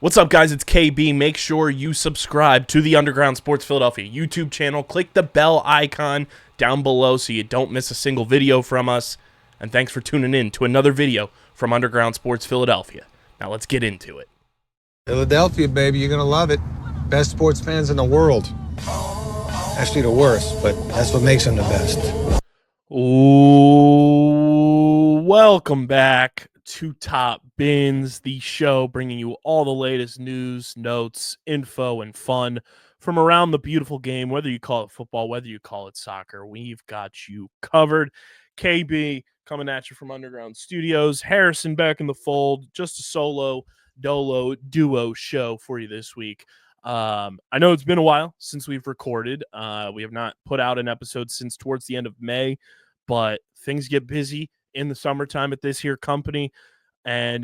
What's up, guys? It's KB. Make sure you subscribe to the Underground Sports Philadelphia YouTube channel. Click the bell icon down below so you don't miss a single video from us. And thanks for tuning in to another video from Underground Sports Philadelphia. Now let's get into it. Philadelphia, baby, you're going to love it. Best sports fans in the world. Actually, the worst, but that's what makes them the best. Ooh, welcome back to Top Bins, the show bringing you all the latest news, notes, info, and fun from around the beautiful game. Whether you call it football, whether you call it soccer, we've got you covered. KB coming at you from Underground Studios. Harrison back in the fold. Just a solo duo show for you this week. I know it's been a while since we've recorded. We have not put out an episode since towards the end of May, but things get busy in the summertime at this here company, and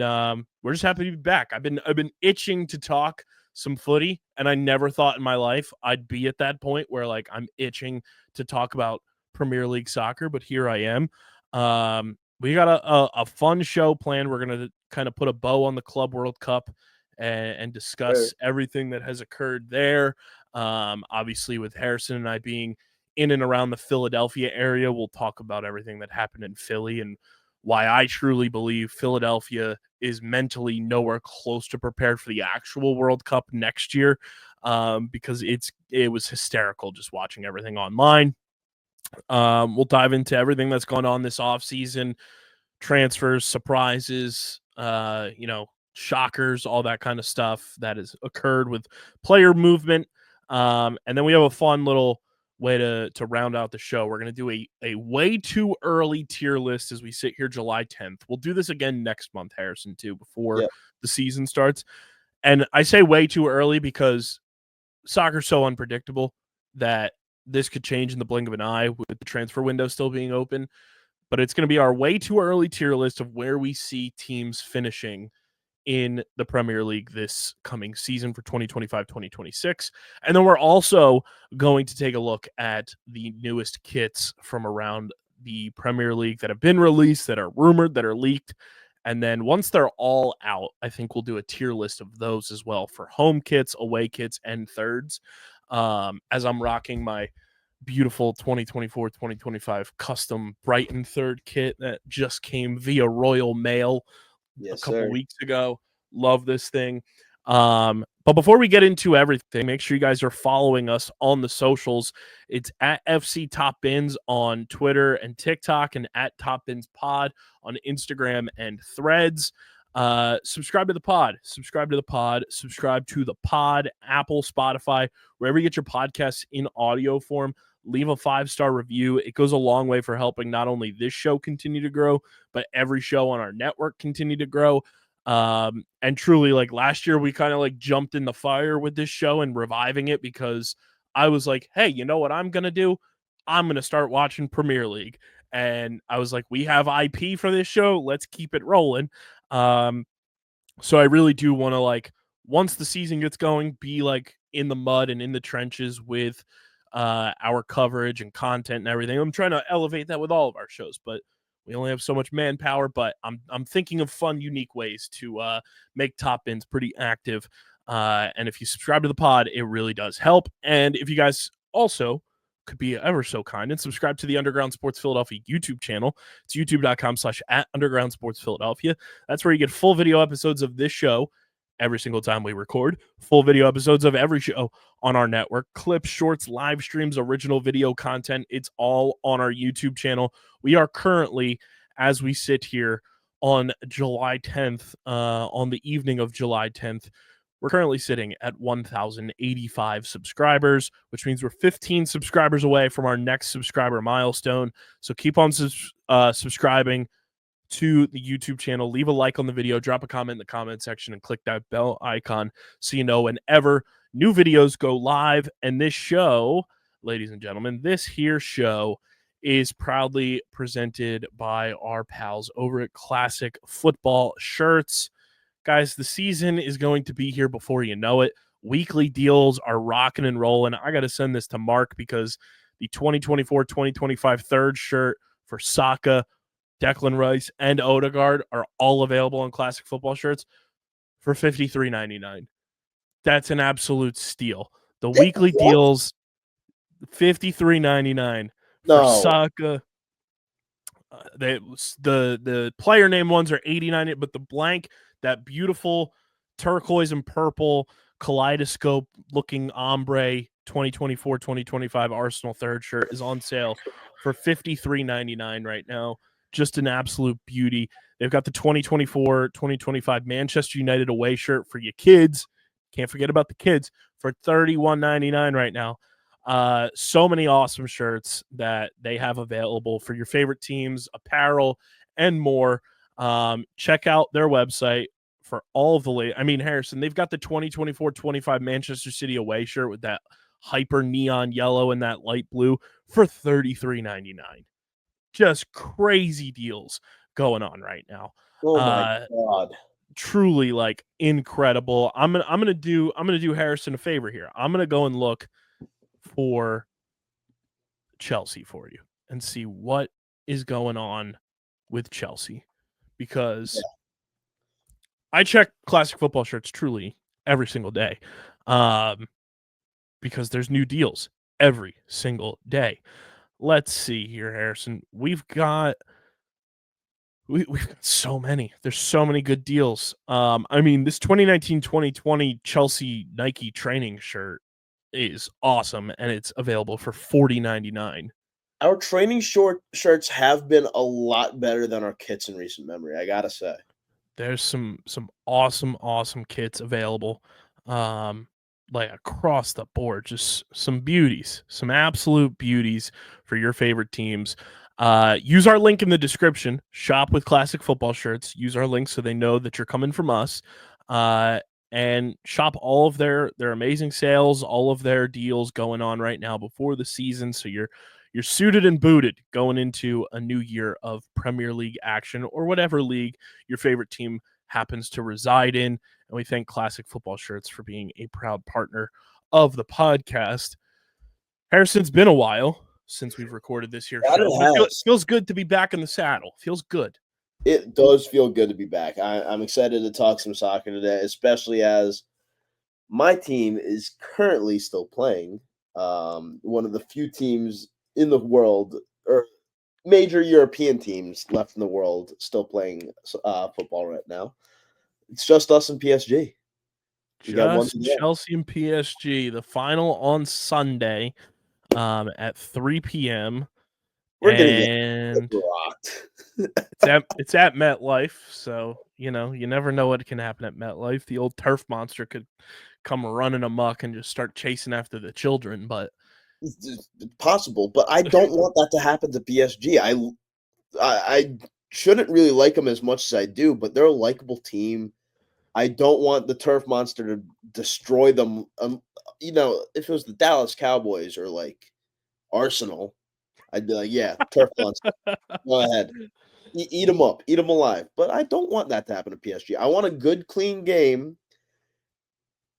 we're just happy to be back. I've been itching to talk some footy, and I never thought in my life I'd be at that point where like I'm itching to talk about Premier League soccer, but here I am. We got a fun show planned. We're gonna kind of put a bow on the Club World Cup and discuss everything that has occurred there. Obviously, with Harrison and I being in and around the Philadelphia area, we'll talk about everything that happened in Philly and why I truly believe Philadelphia is mentally nowhere close to prepared for the actual World Cup next year, because it was hysterical just watching everything online. We'll dive into everything that's gone on this offseason, transfers, surprises, shockers, all that kind of stuff that has occurred with player movement. And then we have a fun little way to round out the show. We're going to do a way too early tier list as we sit here July 10th. We'll do this again next month, Harrison, too, before the season starts. And I say way too early because soccer's so unpredictable that this could change in the blink of an eye with the transfer window still being open. But it's going to be our way too early tier list of where we see teams finishing in the Premier League this coming season for 2025-2026. And then we're also going to take a look at the newest kits from around the Premier League that have been released, that are rumored, that are leaked. And then once they're all out, I think we'll do a tier list of those as well for home kits, away kits, and thirds. As I'm rocking my beautiful 2024-2025 custom Brighton third kit that just came via Royal Mail a couple weeks ago. Love this thing. But before we get into everything, make sure you guys are following us on the socials. It's at FC Top Bins on Twitter and TikTok, and at Top Bins Pod on Instagram and Threads. Subscribe to the pod, subscribe to the pod, Apple, Spotify, wherever you get your podcasts in audio form. Leave a 5-star review. It goes a long way for helping not only this show continue to grow, but every show on our network continue to grow. And truly, like last year, we kind of like jumped in the fire with this show and reviving it because I was like, hey, you know what I'm going to do? I'm going to start watching Premier League. And I was like, we have IP for this show. Let's keep it rolling. So I really do want to, like, once the season gets going, be like in the mud and in the trenches with our coverage and content and everything. I'm trying to elevate that with all of our shows, but we only have so much manpower. But I'm thinking of fun, unique ways to make Top Bins pretty active. And if you subscribe to the pod, it really does help. And if you guys also could be ever so kind and subscribe to the Underground Sports Philadelphia YouTube channel. It's youtube.com/@Underground Sports Philadelphia. That's where you get full video episodes of this show every single time we record, full video episodes of every show on our network, clips, shorts, live streams, original video content. It's all on our YouTube channel. We are currently, as we sit here on July 10th, on the evening of July 10th, we're currently sitting at 1,085 subscribers, which means we're 15 subscribers away from our next subscriber milestone. So keep on subscribing to the YouTube channel. Leave a like on the video, drop a comment in the comment section, and click that bell icon so you know whenever new videos go live. And this show, ladies and gentlemen, this here show is proudly presented by our pals over at Classic Football Shirts. Guys, the season is going to be here before you know it. Weekly deals are rocking and rolling. I got to send this to Mark because the 2024-2025 third shirt for Saka, Declan Rice, and Odegaard are all available on Classic Football Shirts for $53.99. That's an absolute steal. The weekly deals, $53.99 for Saka. The player name ones are $89, but the blank, that beautiful turquoise and purple kaleidoscope looking ombre 2024-2025 Arsenal third shirt is on sale for $53.99 right now. Just an absolute beauty. They've got the 2024-2025 Manchester United away shirt for your kids. Can't forget about the kids for $31.99 right now. So many awesome shirts that they have available for your favorite teams, apparel, and more. Check out their website for all of the Harrison, they've got the 2024-25 Manchester City away shirt with that hyper neon yellow and that light blue for $33.99. Just crazy deals going on right now. Oh my God. Truly like incredible. I'm gonna do Harrison a favor here. I'm gonna go and look for Chelsea for you and see what is going on with Chelsea, because I check classic football shirts truly every single day, because there's new deals every single day. Let's see here, Harrison. We've got so many. There's so many good deals. This 2019-2020 Chelsea Nike training shirt is awesome, and it's available for $40.99. Our training shirts have been a lot better than our kits in recent memory, I gotta say. There's some awesome kits available, like across the board. Just some beauties, some absolute beauties for your favorite teams. Use our link in the description. Shop with classic football shirts. Use our link so they know that you're coming from us. And shop all of their amazing sales, all of their deals going on right now before the season. So you're suited and booted going into a new year of Premier League action, or whatever league your favorite team happens to reside in. And we thank Classic Football Shirts for being a proud partner of the podcast. Harrison, it's been a while since we've recorded this here show. It feels good to be back in the saddle. Feels good. It does feel good to be back. I'm excited to talk some soccer today, especially as my team is currently still playing. One of the few teams in the world, or major European teams left in the world, still playing football right now. It's just us and PSG. Just Chelsea and PSG. The final on Sunday at 3 p.m. We're gonna get rocked. it's at MetLife, so you never know what can happen at MetLife. The old turf monster could come running amok and just start chasing after the children, but it's possible. But I don't want that to happen to PSG. I shouldn't really like them as much as I do, but they're a likable team. I don't want the turf monster to destroy them. If it was the Dallas Cowboys or like Arsenal, I'd be like, yeah, turf monster, go ahead. Eat them up. Eat them alive. But I don't want that to happen to PSG. I want a good, clean game,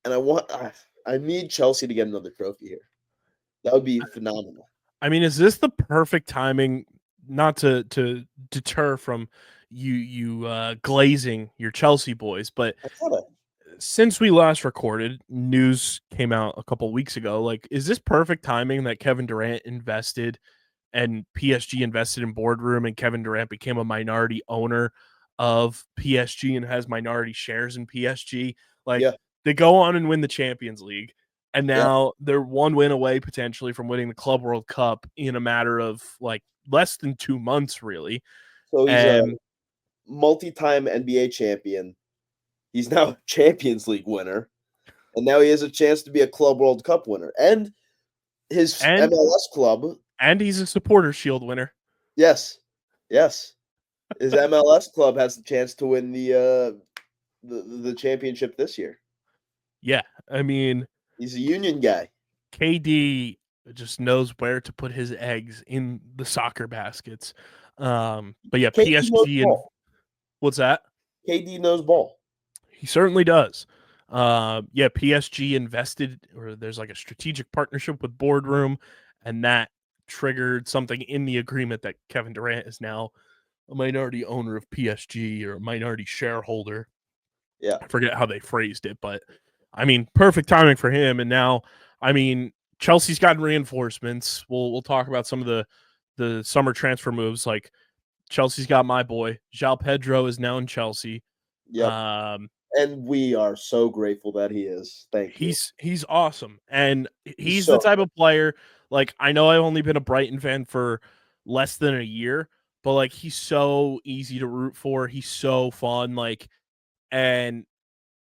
and I need Chelsea to get another trophy here. That would be phenomenal. Is this the perfect timing, not to deter from you glazing your Chelsea boys, but since we last recorded, news came out a couple weeks ago. Like, is this perfect timing that Kevin Durant invested and PSG invested in Boardroom, and Kevin Durant became a minority owner of PSG and has minority shares in PSG? Like, they go on and win the Champions League, and now they're one win away potentially from winning the Club World Cup in a matter of like less than 2 months, really. So he's a multi-time NBA champion. He's now a Champions League winner, and now he has a chance to be a Club World Cup winner, and his MLS club. And he's a Supporters Shield winner. Yes. His MLS club has the chance to win the championship this year. Yeah, he's a Union guy. KD just knows where to put his eggs in the soccer baskets. But yeah, PSG and what's that? KD knows ball. He certainly does. PSG invested, or there's like a strategic partnership with Boardroom, and that triggered something in the agreement that Kevin Durant is now a minority owner of PSG, or a minority shareholder. Yeah. I forget how they phrased it, but I mean, perfect timing for him. And now, I mean, Chelsea's gotten reinforcements. We'll talk about some of the summer transfer moves. Like Chelsea's got my boy João Pedro is now in Chelsea. Yep. And we are so grateful that he is. Thank you. He's awesome, and he's the So type of player. Like I know I've only been a Brighton fan for less than a year, but like he's so easy to root for. He's so fun. Like, and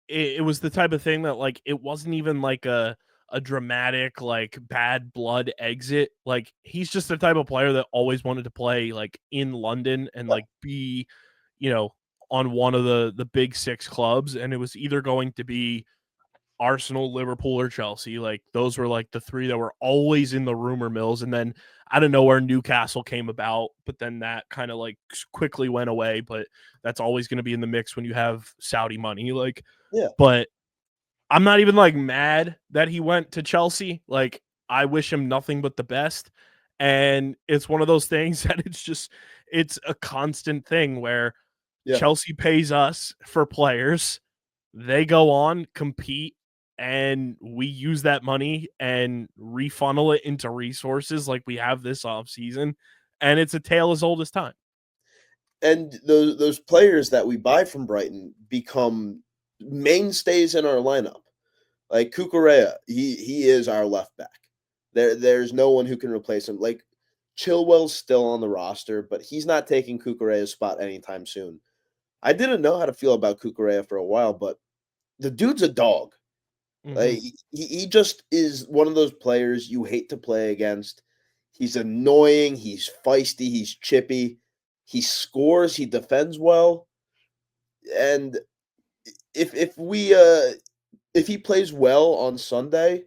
it was the type of thing that like it wasn't even like a dramatic like bad blood exit. Like he's just the type of player that always wanted to play like in London and like be, you know, on one of the big six clubs, and it was either going to be Arsenal, Liverpool, or Chelsea. Like those were like the three that were always in the rumor mills. And then out of nowhere, Newcastle came about, but then that kind of like quickly went away. But that's always going to be in the mix when you have Saudi money. Like, yeah. But I'm not even like mad that he went to Chelsea. Like I wish him nothing but the best. And it's one of those things that it's a constant thing where Chelsea pays us for players. They go on, compete, and we use that money and refunnel it into resources like we have this offseason. And it's a tale as old as time. And those players that we buy from Brighton become mainstays in our lineup. Like Cucurella, he is our left back. There's no one who can replace him. Like Chilwell's still on the roster, but he's not taking Cucurella's spot anytime soon. I didn't know how to feel about Cucurella for a while, but the dude's a dog. Mhm. Like he just is one of those players you hate to play against. He's annoying, he's feisty, he's chippy, he scores, he defends well. And if he plays well on Sunday,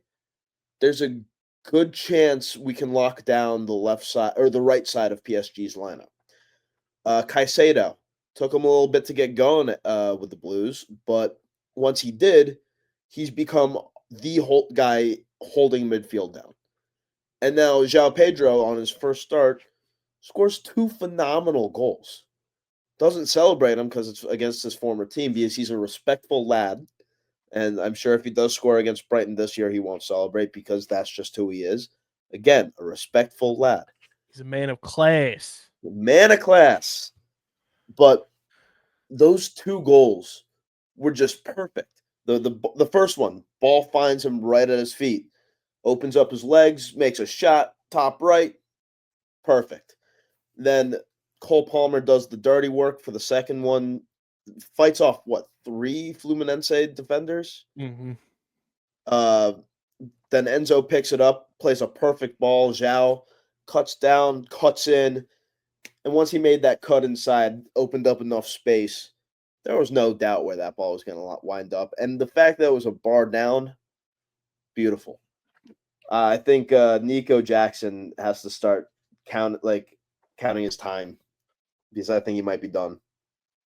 there's a good chance we can lock down the left side or the right side of PSG's lineup. Caicedo took him a little bit to get going with the Blues, but once he did, he's become the whole guy holding midfield down. And now João Pedro on his first start scores 2 phenomenal goals. Doesn't celebrate him because it's against his former team because he's a respectful lad. And I'm sure if he does score against Brighton this year, he won't celebrate because that's just who he is. Again, a respectful lad. He's a man of class. Man of class. But those 2 goals were just perfect. The first one, ball finds him right at his feet, opens up his legs, makes a shot, top right, perfect. Then Cole Palmer does the dirty work for the second one, fights off, 3 Fluminense defenders? Mm-hmm. Then Enzo picks it up, plays a perfect ball. João cuts down, cuts in, and once he made that cut inside, opened up enough space, there was no doubt where that ball was going to wind up. And the fact that it was a bar down, beautiful. I think Nico Jackson has to start counting his time because I think he might be done.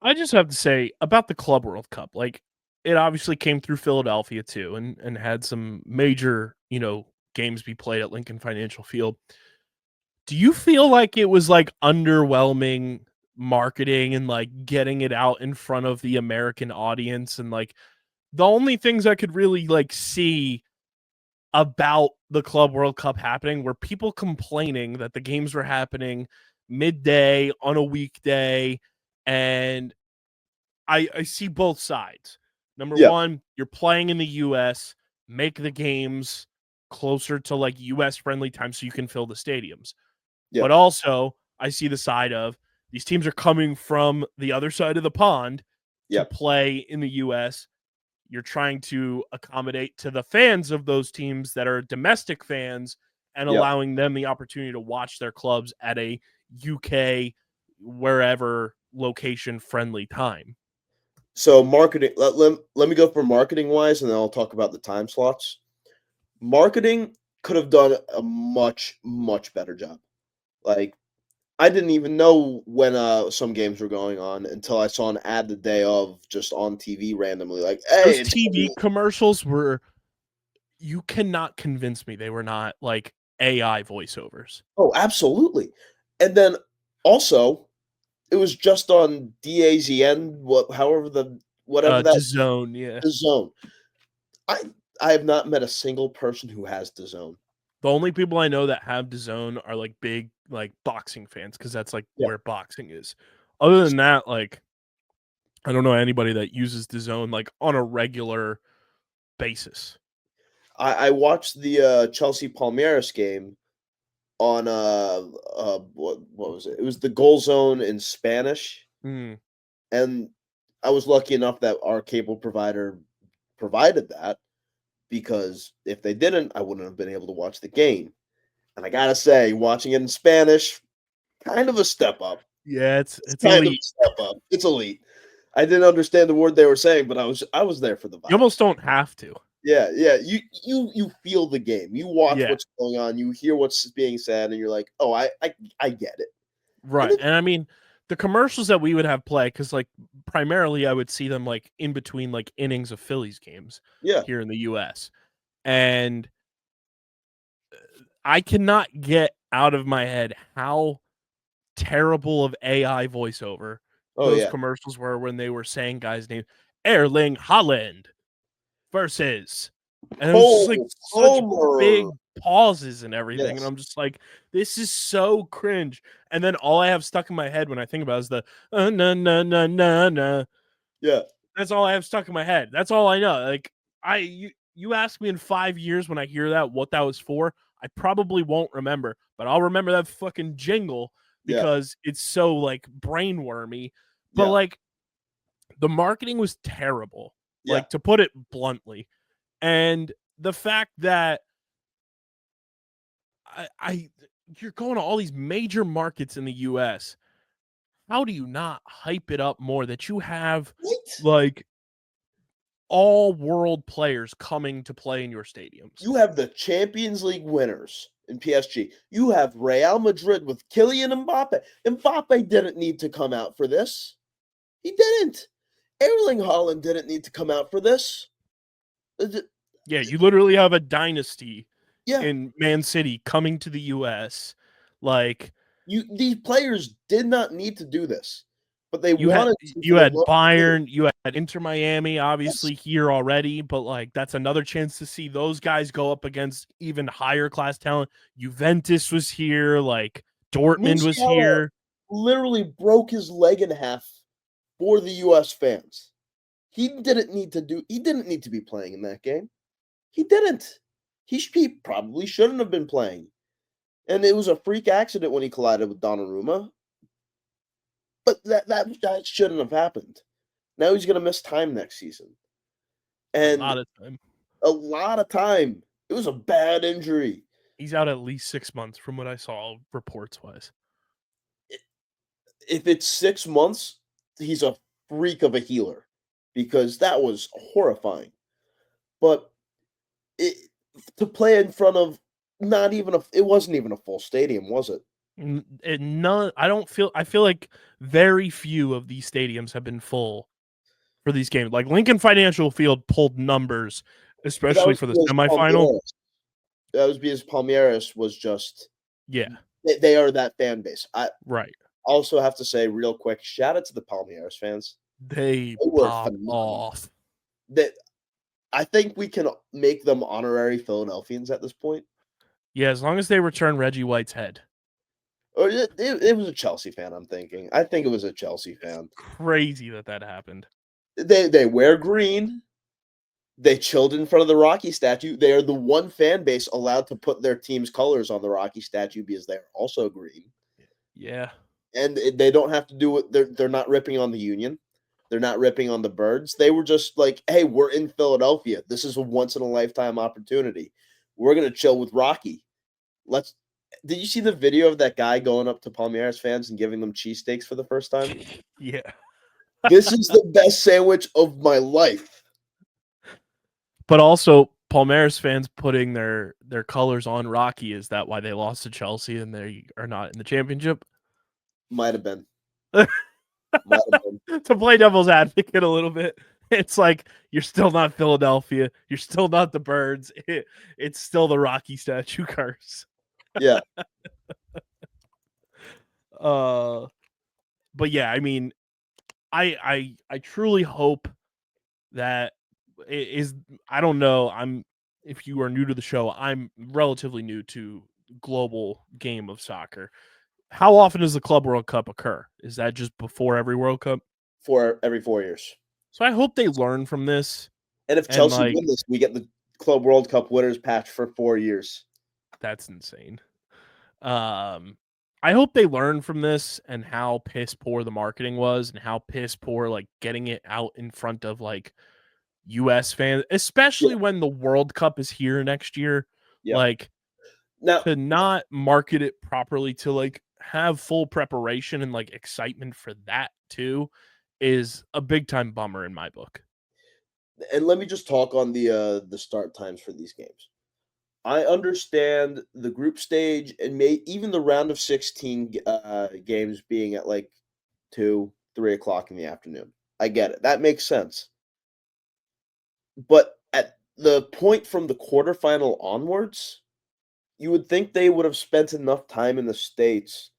I just have to say about the Club World Cup, like it obviously came through Philadelphia too, and had some major, games be played at Lincoln Financial Field. Do you feel like it was like underwhelming marketing and like getting it out in front of the American audience, and like the only things I could really like see about the Club World Cup happening were people complaining that the games were happening midday on a weekday, and I see both sides. Number one, you're playing in the US, make the games closer to like US friendly time so you can fill the stadiums. But also, I see the side of these teams are coming from the other side of the pond to play in the US. You're trying to accommodate to the fans of those teams that are domestic fans and allowing them the opportunity to watch their clubs at a UK wherever location friendly time. So marketing, let me go for marketing wise, and then I'll talk about the time slots. Marketing could have done a much, much better job. Like, I didn't even know when some games were going on until I saw an ad the day of just on TV randomly. Like, hey, those TV commercials were, you cannot convince me they were not like AI voiceovers. Oh, absolutely. And then also, it was just on DAZN, however the whatever that DAZN, yeah. DAZN. I have not met a single person who has DAZN. The only people I know that have DAZN are like big like boxing fans because that's like Yeah. where boxing is. Other than that, like I don't know anybody that uses DAZN like on a regular basis. I watched the Chelsea Palmeiras game on what was it? It was the Goal Zone in Spanish, Mm. and I was lucky enough that our cable provider provided that, because if they didn't, I wouldn't have been able to watch the game. And I gotta say, watching it in Spanish, kind of a step up. Yeah, it's Kind of a elite. step up. It's elite. I didn't understand the word they were saying, but I was there for the vibe. You almost don't have to. Yeah, yeah. You feel the game. You watch Yeah. what's going on. You hear what's being said, and you're like, oh, I get it. Right. And I mean, the commercials that we would have play, because like primarily I would see them like in between like innings of Phillies games Yeah, here in the US. And I cannot get out of my head how terrible of AI voiceover oh those yeah, commercials were when they were saying guys' name. Erling Holland versus, and it was just like such big Homer. pauses and everything, and Yes, I'm just like, this is so cringe. And then all I have stuck in my head when I think about it is the na na na na na. yeah, That's all I have stuck in my head. That's all I know. Like you ask me in 5 years when I hear that what that was for, I probably won't remember, but I'll remember that fucking jingle yeah, because it's so like brain wormy. But yeah, like the marketing was terrible, yeah. like to put it bluntly. And the fact that I you're going to all these major markets in the US. How do you not hype it up more that you have What? like all world players coming to play in your stadiums? You have the Champions League winners in PSG. You have Real Madrid with Kylian Mbappe. Mbappe didn't need to come out for this. He didn't. Erling Haaland didn't need to come out for this. Yeah, you literally have a dynasty Yeah, in Man City coming to the US. Like these players did not need to do this, but they you had wanted to you for the had love of the game. Bayern, you had Inter Miami Yes. obviously here already, but like that's another chance to see those guys go up against even higher class talent. Juventus was here, like Dortmund was Musiala here. literally broke his leg in half for the US fans. He didn't need to be playing in that game. He didn't. He probably shouldn't have been playing. And it was a freak accident when he collided with Donnarumma. But that shouldn't have happened. Now he's gonna miss time next season. A And lot of time. a lot of time. It was a bad injury. He's out at least 6 months from what I saw reports wise. If it's 6 months, he's a freak of a healer, because that was horrifying. But it to play in front of not even it wasn't even a full stadium, was it? None. I feel like very few of these stadiums have been full for these games. Like Lincoln Financial Field pulled numbers, But that especially was for the because semifinal. Palmeiras. That was because Palmeiras was just Yeah, they are that fan base. I right. also have to say real quick, shout out to the Palmeiras fans. They They were pop phenomenal. off. That I think we can make them honorary Philadelphians at this point. Yeah, as long as they return Reggie White's head. Or it was a Chelsea fan, I'm thinking. I think it was a Chelsea fan. Crazy that happened. They wear green. They chilled in front of the Rocky statue. They are the one fan base allowed to put their team's colors on the Rocky statue because they're also green. Yeah. And they don't have to do it. They're not ripping on the Union. They're not ripping on the Birds. They were just like, hey, we're in Philadelphia. This is a once in a lifetime opportunity. We're gonna chill with Rocky. Did you see the video of that guy going up to Palmeiras fans and giving them cheesesteaks for the first time? Yeah. This is the best sandwich of my life. But also Palmeiras fans putting their colors on Rocky, is that why they lost to Chelsea and they are not in the championship? Might have been. Might have been. To play devil's advocate a little bit, it's like you're still not Philadelphia, you're still not the Birds. It's still the Rocky statue curse. Yeah. But yeah, I mean, I truly hope that is, I don't know. If you are new to the show, I'm relatively new to global game of soccer. How often does the Club World Cup occur? Is that just before every World Cup? For every 4 years. So I hope they learn from this. And if And, Chelsea like, win this, we get the Club World Cup winners patch for 4 years. that's insane. I hope they learn from this and how piss poor the marketing was and how piss poor like getting it out in front of like US fans, especially when the World Cup is here next year. Yeah. Like, Now, to not market it properly, to like have full preparation and like excitement for that too is a big time bummer in my book. and let me just talk on the start times for these games. I understand the group stage and even the round of 16 games being at like 2, 3 o'clock in the afternoon. I get it. That makes sense. But at the point from the quarterfinal onwards, you would think they would have spent enough time in the States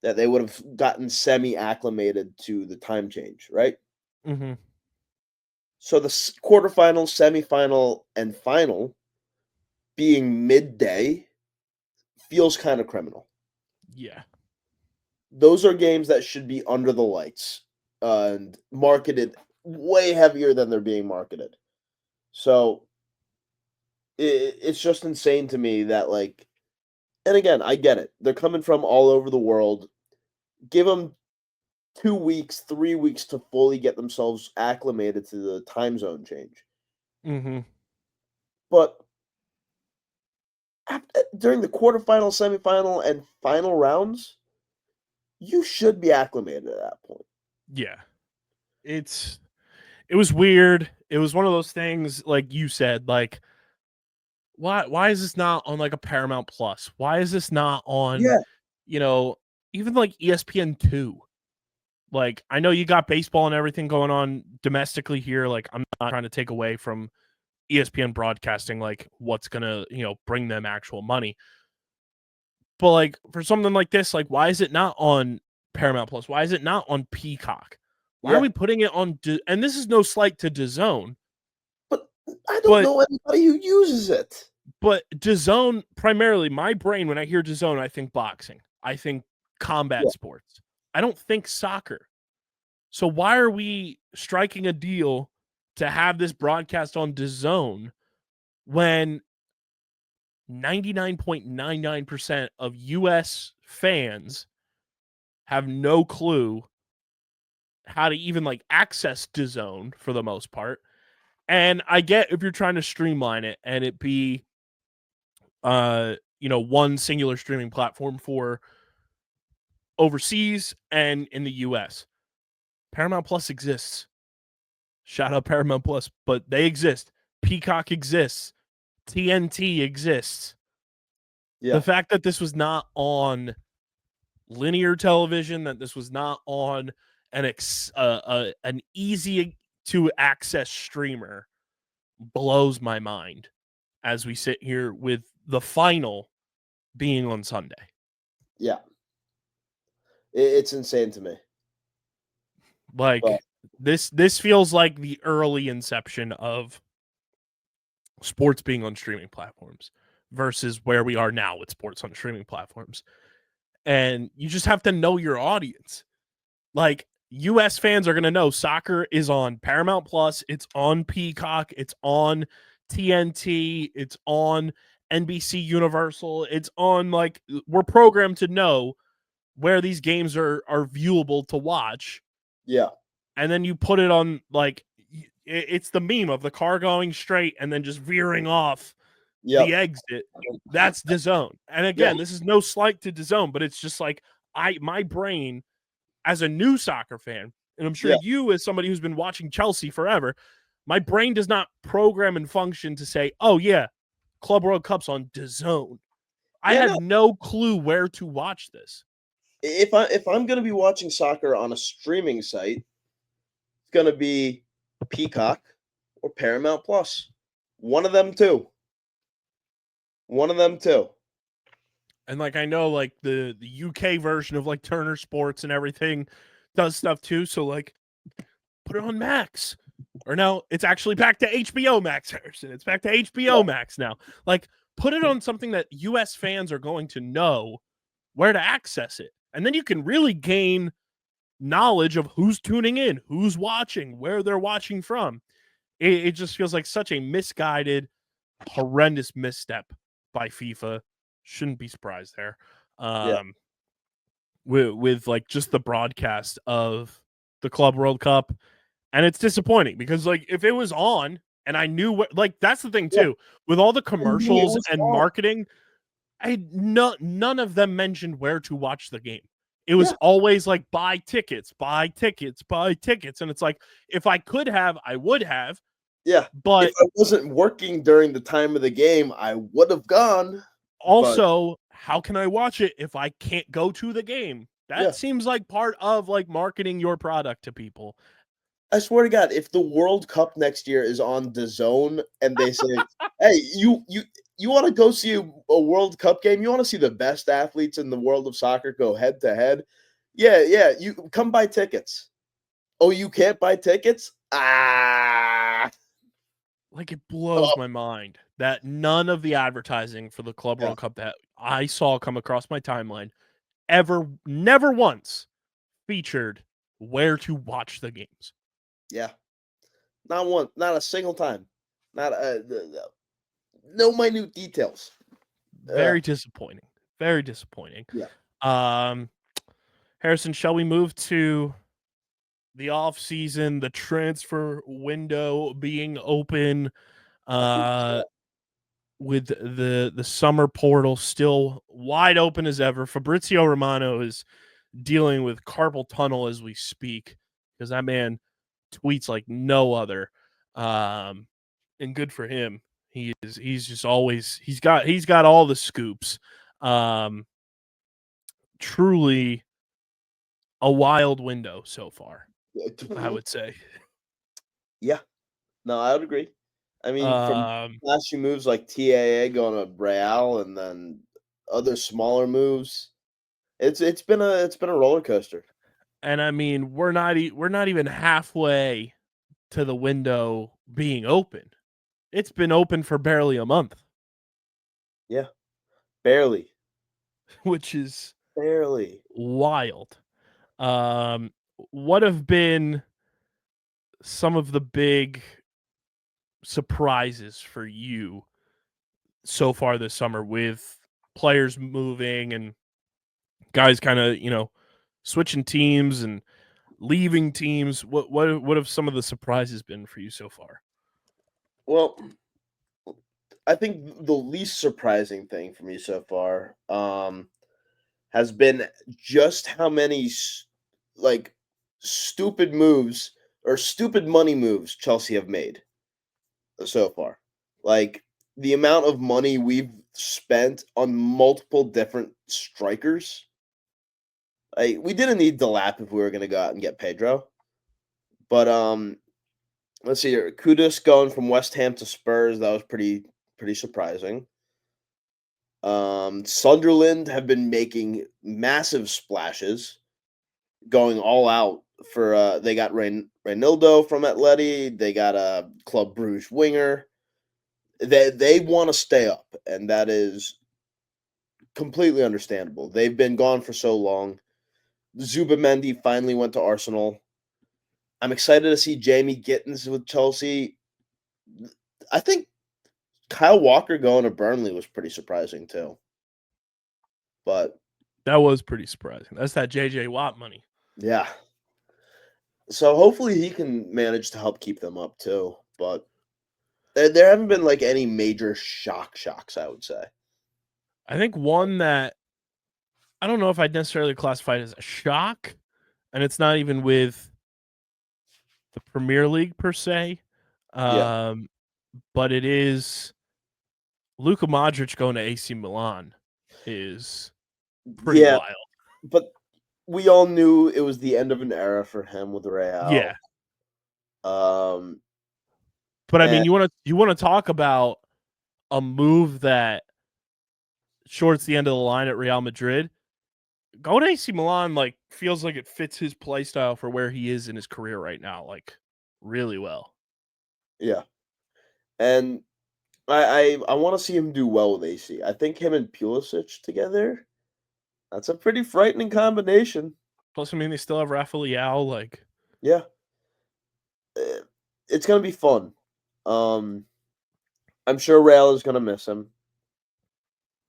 that they would have gotten semi-acclimated to the time change, right? Mm-hmm. So the quarterfinal, semifinal, and final being midday feels kind of criminal. Yeah. Those are games that should be under the lights and marketed way heavier than they're being marketed. So it's just insane to me that, like, and again, I get it. They're coming from all over the world. Give them 2 weeks, 3 weeks to fully get themselves acclimated to the time zone change. Mm-hmm. But during the quarterfinal, semifinal, and final rounds, you should be acclimated at that point. Yeah. It was weird. It was one of those things, like you said, like, why is this not on like a Paramount Plus? Why is this not on, Yeah. even like ESPN2? Like, I know you got baseball and everything going on domestically here. Like, I'm not trying to take away from ESPN broadcasting, like, what's gonna, bring them actual money. But like for something like this, like, why is it not on Paramount Plus? Why is it not on Peacock? Why are Yeah. we putting it on? And this is no slight to DAZN, But I don't but know anybody who uses it. DAZN primarily, my brain when I hear DAZN, I think boxing, I think combat Yeah. sports. I don't think soccer. So why are we striking a deal to have this broadcast on DAZN when 99.99% of US fans have no clue how to even like access DAZN for the most part? And I get if you're trying to streamline it and it be one singular streaming platform for overseas and in the US. Paramount Plus exists. Shout out Paramount Plus, but they exist. Peacock exists. TNT exists. Yeah. The fact that this was not on linear television, that this was not on an easy to access streamer blows my mind as we sit here with the final being on Sunday. Yeah. It's insane to me. Like, But this feels like the early inception of sports being on streaming platforms versus where we are now with sports on streaming platforms. And you just have to know your audience. Like, US fans are going to know soccer is on Paramount Plus, it's on Peacock, it's on TNT, it's on NBC Universal, it's on, like, we're programmed to know where these games are viewable to watch. yeah. And then you put it on, like, it's the meme of the car going straight and then just veering off Yep. the exit. That's DAZN. And again, this is no slight to DAZN, but it's just like my brain as a new soccer fan, and I'm sure you as somebody who's been watching Chelsea forever, my brain does not program and function to say, oh yeah, Club World Cup's on DAZN. I had no clue where to watch this. If I'm going to be watching soccer on a streaming site, it's going to be Peacock or Paramount Plus. One of them two. And like, I know like the UK version of like Turner Sports and everything does stuff too. So like, put it on Max. Or no, it's actually back to HBO Max, Harrison. It's back to HBO Max now. Like, put it on something that US fans are going to know where to access it. And then you can really gain knowledge of who's tuning in, who's watching, where they're watching from. It just feels like such a misguided, horrendous misstep by FIFA. Shouldn't be surprised there. With like just the broadcast of the Club World Cup. And it's disappointing because, like, if it was on and I knew what, like, that's the thing too, with all the commercials and marketing, none of them mentioned where to watch the game. It was always like buy tickets. And it's like, if I could have, I would have. Yeah. But if I wasn't working during the time of the game, I would have gone. Also, how can I watch it if I can't go to the game? That seems like part of like marketing your product to people. I swear to God, if the World Cup next year is on DAZN and they say, "Hey, you want to go see a World Cup game? You want to see the best athletes in the world of soccer go head to head? Yeah, you come buy tickets." Oh, you can't buy tickets? Like, it blows my mind that none of the advertising for the Club World Cup that I saw come across my timeline never once featured where to watch the games. Yeah. Not a single time. Not no minute details. Very disappointing. Very disappointing. Yeah. Harrison, shall we move to the off season, the transfer window being open, with the summer portal still wide open as ever? Fabrizio Romano is dealing with carpal tunnel as we speak because that man tweets like no other. And good for him. He's just always he's got all the scoops. Truly a wild window so far, I would say. Yeah. No, I would agree. I mean, from flashy moves like TAA going to Real and then other smaller moves, it's been a roller coaster. And I mean, we're not even halfway to the window being open. It's been open for barely a month. Yeah. Barely. Which is barely wild. What have been some of the big surprises for you so far this summer with players moving and guys kind of, switching teams and leaving teams? What have some of the surprises been for you so far? Well, I think the least surprising thing for me so far has been just how many stupid moves or stupid money moves Chelsea have made so far. Like the amount of money we've spent on multiple different strikers. Like we didn't need Delap if we were going to go out and get Pedro. But let's see here. Kudus going from West Ham to Spurs, that was pretty surprising. Sunderland have been making massive splashes, going all out for they got Reinildo from Atleti, they got a Club Bruges winger. They want to stay up, and that is completely understandable. They've been gone for so long. Zubamendi finally went to Arsenal. I'm excited to see Jamie Gittins with Chelsea. I think Kyle Walker going to Burnley was pretty surprising too. But that was pretty surprising. That's that JJ Watt money. Yeah. So hopefully he can manage to help keep them up too. But there haven't been like any major shocks, I would say. I think one that I don't know if I'd necessarily classify it as a shock, and it's not even with the Premier League per se. But it is Luka Modric going to AC Milan is pretty wild. But we all knew it was the end of an era for him with Real. Yeah. But I mean, you want to talk about a move that shorts the end of the line at Real Madrid. Going to AC Milan feels like it fits his play style for where he is in his career right now. Like really well. Yeah. And I want to see him do well with AC. I think him and Pulisic together, that's a pretty frightening combination. Plus, I mean, they still have Rafa Leao. Like, Yeah. It's going to be fun. I'm sure Real is going to miss him.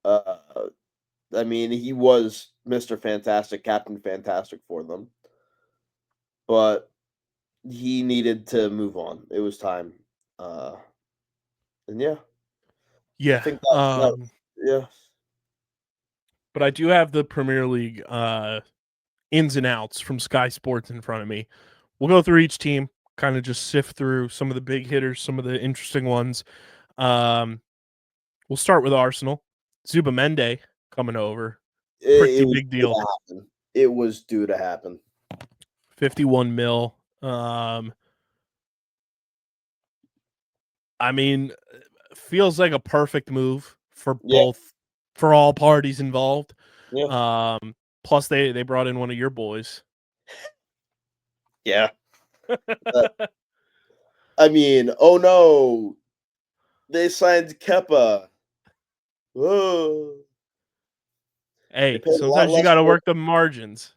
I mean, he was Mr. Fantastic, Captain Fantastic for them. But he needed to move on. It was time. And yeah. I yeah. think that yeah. But I do have the Premier League ins and outs from Sky Sports in front of me. We'll go through each team, kind of just sift through some of the big hitters, some of the interesting ones. We'll start with Arsenal. Zubamende coming over. Pretty It was big due deal. to happen. It was due to happen. 51 mil. I mean, feels like a perfect move for for all parties involved. Yeah. Plus they brought in one of your boys. Yeah. I mean, oh no. They signed Kepa. Whoa. Hey, sometimes you got to work the margins.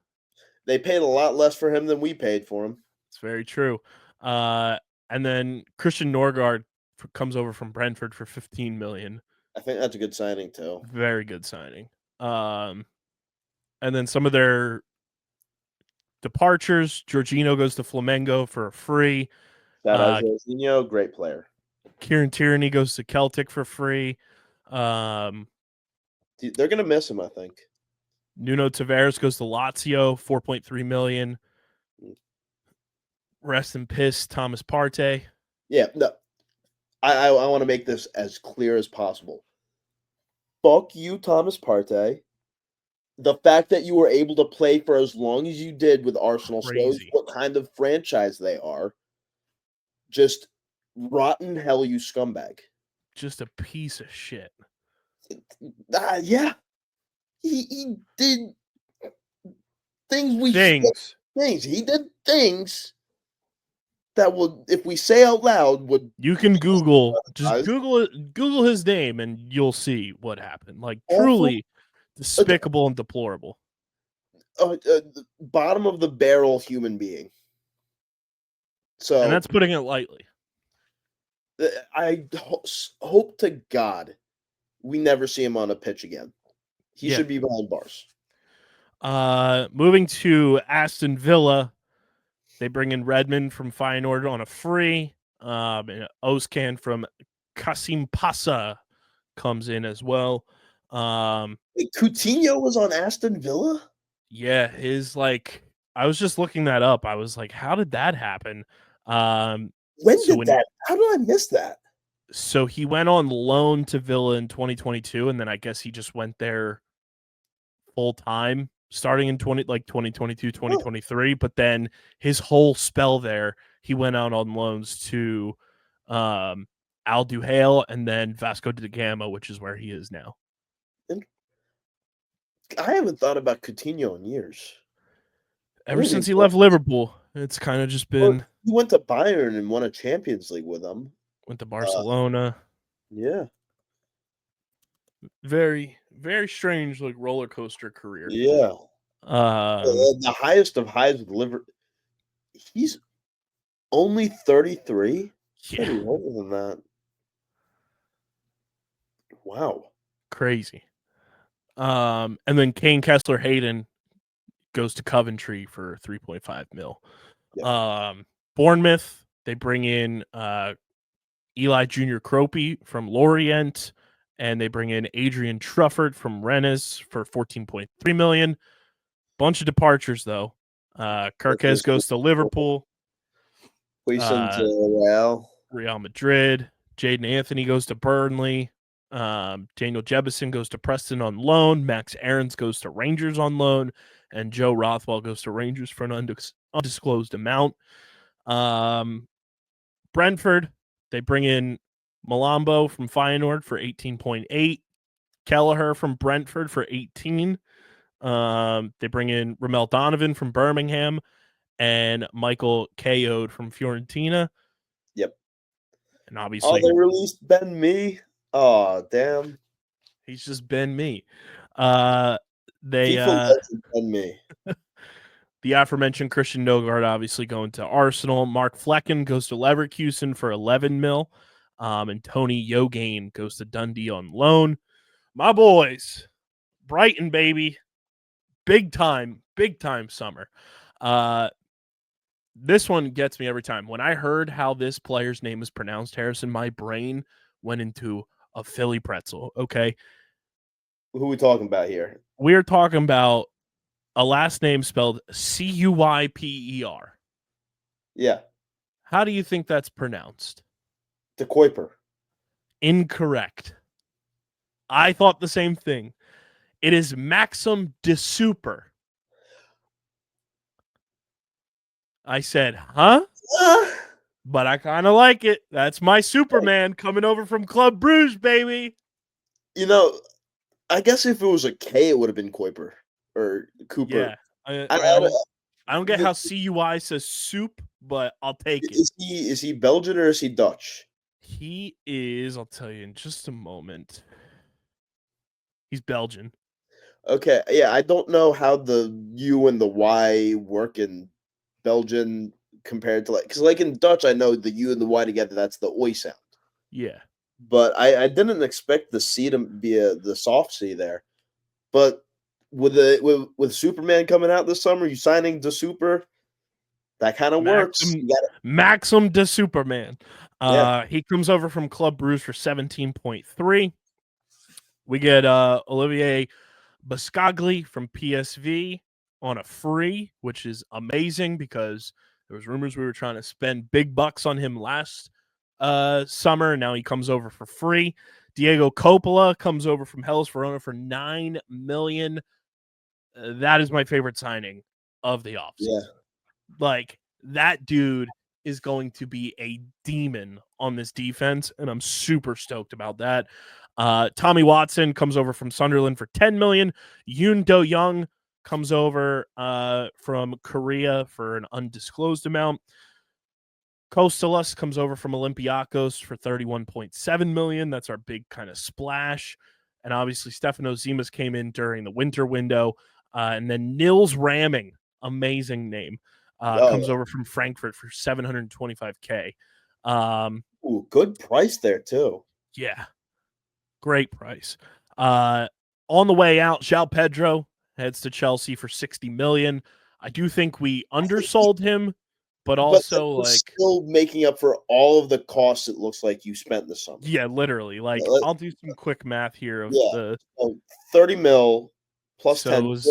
They paid a lot less for him than we paid for him. It's very true. And then Christian Norgard comes over from Brentford for 15 million. I think that's a good signing too. Very good signing. And then some of their departures. Jorginho goes to Flamengo for a free. Shout out Jorginho, great player. Kieran Tierney goes to Celtic for free. They're gonna miss him, I think. Nuno Tavares goes to Lazio, 4.3 million. Rest in piss, Thomas Partey. Yeah, no. I want to make this as clear as possible. Fuck you, Thomas Partey. The fact that you were able to play for as long as you did with Arsenal shows what kind of franchise they are. Just rotten hell, you scumbag. Just a piece of shit. Yeah. He did things things. He did things that would, if we say out loud, would you can Google Google his name and you'll see what happened. Like truly despicable and deplorable. Bottom of the barrel human being. So, and that's putting it lightly. I hope to God we never see him on a pitch again. He should be behind bars. Moving to Aston Villa, they bring in Redmond from Feyenoord on a free. And Özcan from Kasimpasa comes in as well. Coutinho was on Aston Villa? Yeah, I was just looking that up. I was like, how did that happen? How did I miss that? So he went on loan to Villa in 2022, and then I guess he just went there full time starting in 2022, 2023. But then his whole spell there, he went out on loans to Al Duhail and then Vasco da Gama, which is where he is now. I haven't thought about Coutinho in years. Ever since he left Liverpool, it's kind of just been. He went to Bayern and won a Champions League with them. Went to Barcelona. Yeah. Very, very strange, roller coaster career. Yeah. The highest of highs with Liverpool. He's only 33. Yeah. Older than that. Wow. Crazy. And then Kane Kessler Hayden goes to Coventry for 3.5 mil. Yeah. Bournemouth, they bring in Eli Junior Kroppi from Lorient, and they bring in Adrian Trufford from Rennes for 14.3 million. Bunch of departures though. Kirkes goes to Liverpool. To Real Madrid. Jaden Anthony goes to Burnley. Daniel Jebison goes to Preston on loan. Max Aarons goes to Rangers on loan, and Joe Rothwell goes to Rangers for an undisclosed amount. Brentford, they bring in Malambo from Feyenoord for 18.8. Kelleher from Brentford for 18. They bring in Ramel Donovan from Birmingham and Michael Kayode from Fiorentina. And Oh, obviously, they released Ben Mee. Oh, damn. he's just Ben Mee. They FIFA legend Ben Mee. the aforementioned Christian Nogard obviously going to Arsenal. Mark Flecken goes to Leverkusen for 11 mil. And Tony Yogane goes to Dundee on loan. My boys, Brighton, baby. Big time summer. This one gets me every time. When I heard how this player's name is pronounced, Harrison, my brain went into a Philly pretzel, okay? Who are we talking about here? We're talking about a last name spelled Cuyper. Yeah, How do you think that's pronounced? De Kuiper. Incorrect. I thought the same thing. It is Maxim de Super. I said, huh? But I kind of like it. That's my Superman coming over from Club Bruges, baby. You know, I guess if it was a K, it would have been Kuiper or Cooper. Yeah. I don't get the- how CUI says soup, but I'll take it. Is he Belgian or is he Dutch? He is, I'll tell you in just a moment. He's Belgian. Okay, yeah, I don't know how the U and the Y work in Belgian compared to because in Dutch, I know the U and the Y together, that's the oi sound. Yeah. But I didn't expect the C to be the soft C there. But with Superman coming out this summer, you signing the Super, that kind of works. Maxim de Superman. Yeah. He comes over from Club Bruges for 17.3. We get Olivier Bascagli from PSV on a free, which is amazing because there was rumors we were trying to spend big bucks on him last summer, and now he comes over for free. Diego Coppola comes over from Hellas Verona for $9 million. That is my favorite signing of the offseason. Yeah. Like, that dude is going to be a demon on this defense, and I'm super stoked about that. Tommy Watson comes over from Sunderland for $10 million. Yoon Do-young comes over from Korea for an undisclosed amount. Kostalos comes over from Olympiacos for $31.7 million. That's our big kind of splash. And obviously, Stefano Zimas came in during the winter window. And then Nils Ramming, amazing name, comes over from Frankfurt for $725K. Ooh, good price there, too. Yeah, great price. On the way out, João Pedro heads to Chelsea for $60 million. I do think we undersold him, but also still making up for all of the costs it looks like you spent this summer. Yeah, literally. I'll do some quick math here of the 30 mil plus so 10, it was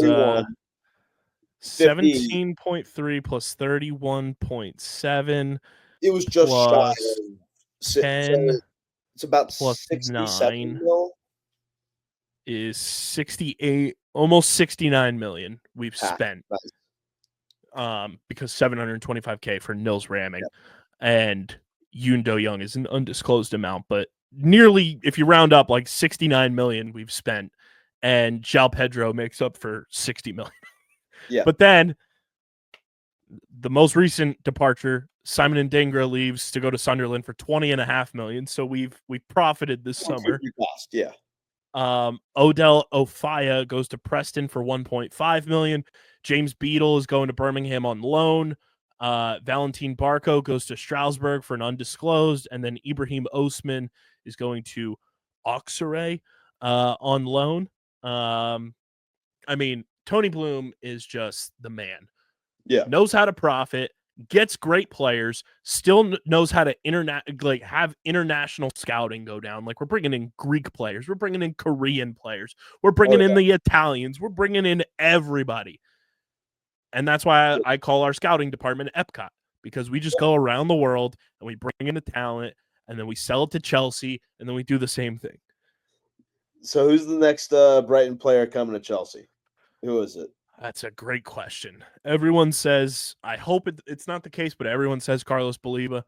17.3 plus 31.7. It was just shy of 10. So it's about plus 67 9 mil. Is 68, almost 69 million we've spent. Nice. Because 725K for Nils Ramming, and Yoon Do-young is an undisclosed amount, but nearly, if you round up, like 69 million we've spent, and João Pedro makes up for 60 million. Yeah. But then the most recent departure, Simon Ndingra leaves to go to Sunderland for 20.5 million. So we've profited this summer. Cost, yeah. Odell Ofaya goes to Preston for 1.5 million. James Beadle is going to Birmingham on loan. Valentin Barco goes to Strasbourg for an undisclosed, and then Ibrahim Osman is going to Auxerre on loan. I mean, Tony Bloom is just the man. Yeah, knows how to profit, gets great players, still knows how to have international scouting go down. Like, we're bringing in Greek players, we're bringing in Korean players, we're bringing in the Italians, we're bringing in everybody. And that's why I call our scouting department Epcot, because we just go around the world and we bring in the talent, and then we sell it to Chelsea, and then we do the same thing. So who's the next Brighton player coming to Chelsea? Who is it? That's a great question. Everyone says, I hope it's not the case, but everyone says Carlos Baliba.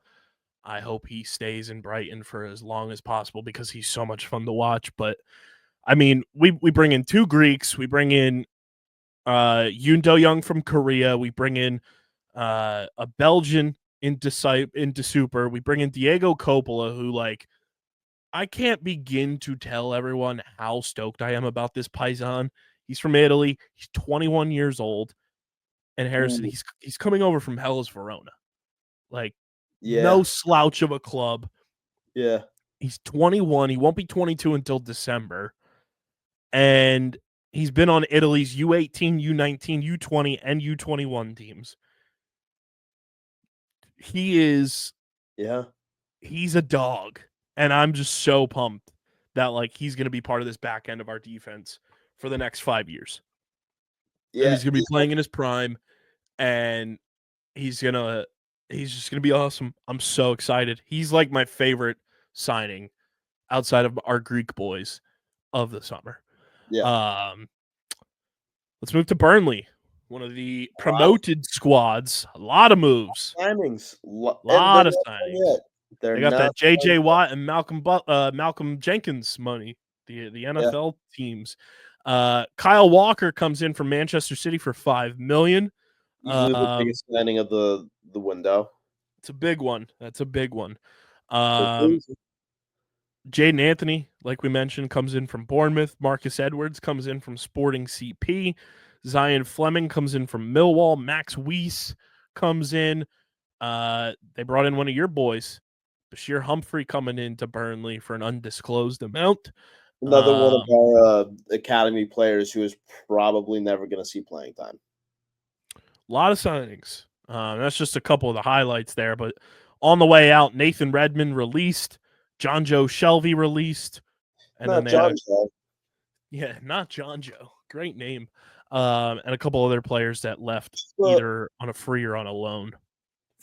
I hope he stays in Brighton for as long as possible because he's so much fun to watch. But, I mean, we bring in 2 Greeks. We bring in Yoon Do-young from Korea. We bring in a Belgian into Super. We bring in Diego Coppola, who I can't begin to tell everyone how stoked I am about this Paisan. He's from Italy. He's 21 years old. And Harrison, Ooh. he's coming over from Hellas Verona. Yeah. No slouch of a club. Yeah. He's 21. He won't be 22 until December. And he's been on Italy's U18, U19, U20, and U21 teams. He's a dog. And I'm just so pumped that he's going to be part of this back end of our defense for the next 5 years. Yeah. And he's going to be playing in his prime, and he's just going to be awesome. I'm so excited. He's my favorite signing outside of our Greek boys of the summer. Yeah. Let's move to Burnley, one of the promoted squads. A lot of moves. Signings. Lot of signings. They got that J.J. Watt and Malcolm Jenkins money, the NFL teams. Kyle Walker comes in from Manchester City for $5 million. Easily the biggest signing of the window. It's a big one. That's a big one. So Jaden Anthony, like we mentioned, comes in from Bournemouth. Marcus Edwards comes in from Sporting CP. Zion Fleming comes in from Millwall. Max Weiss comes in. They brought in one of your boys, Bashir Humphrey, coming into Burnley for an undisclosed amount. Another one of our academy players who is probably never going to see playing time. A lot of signings. That's just a couple of the highlights there. But on the way out, Nathan Redmond released. John Joe Shelby released. And not John Joe. Yeah, not John Joe. Great name. And a couple other players that left either on a free or on a loan.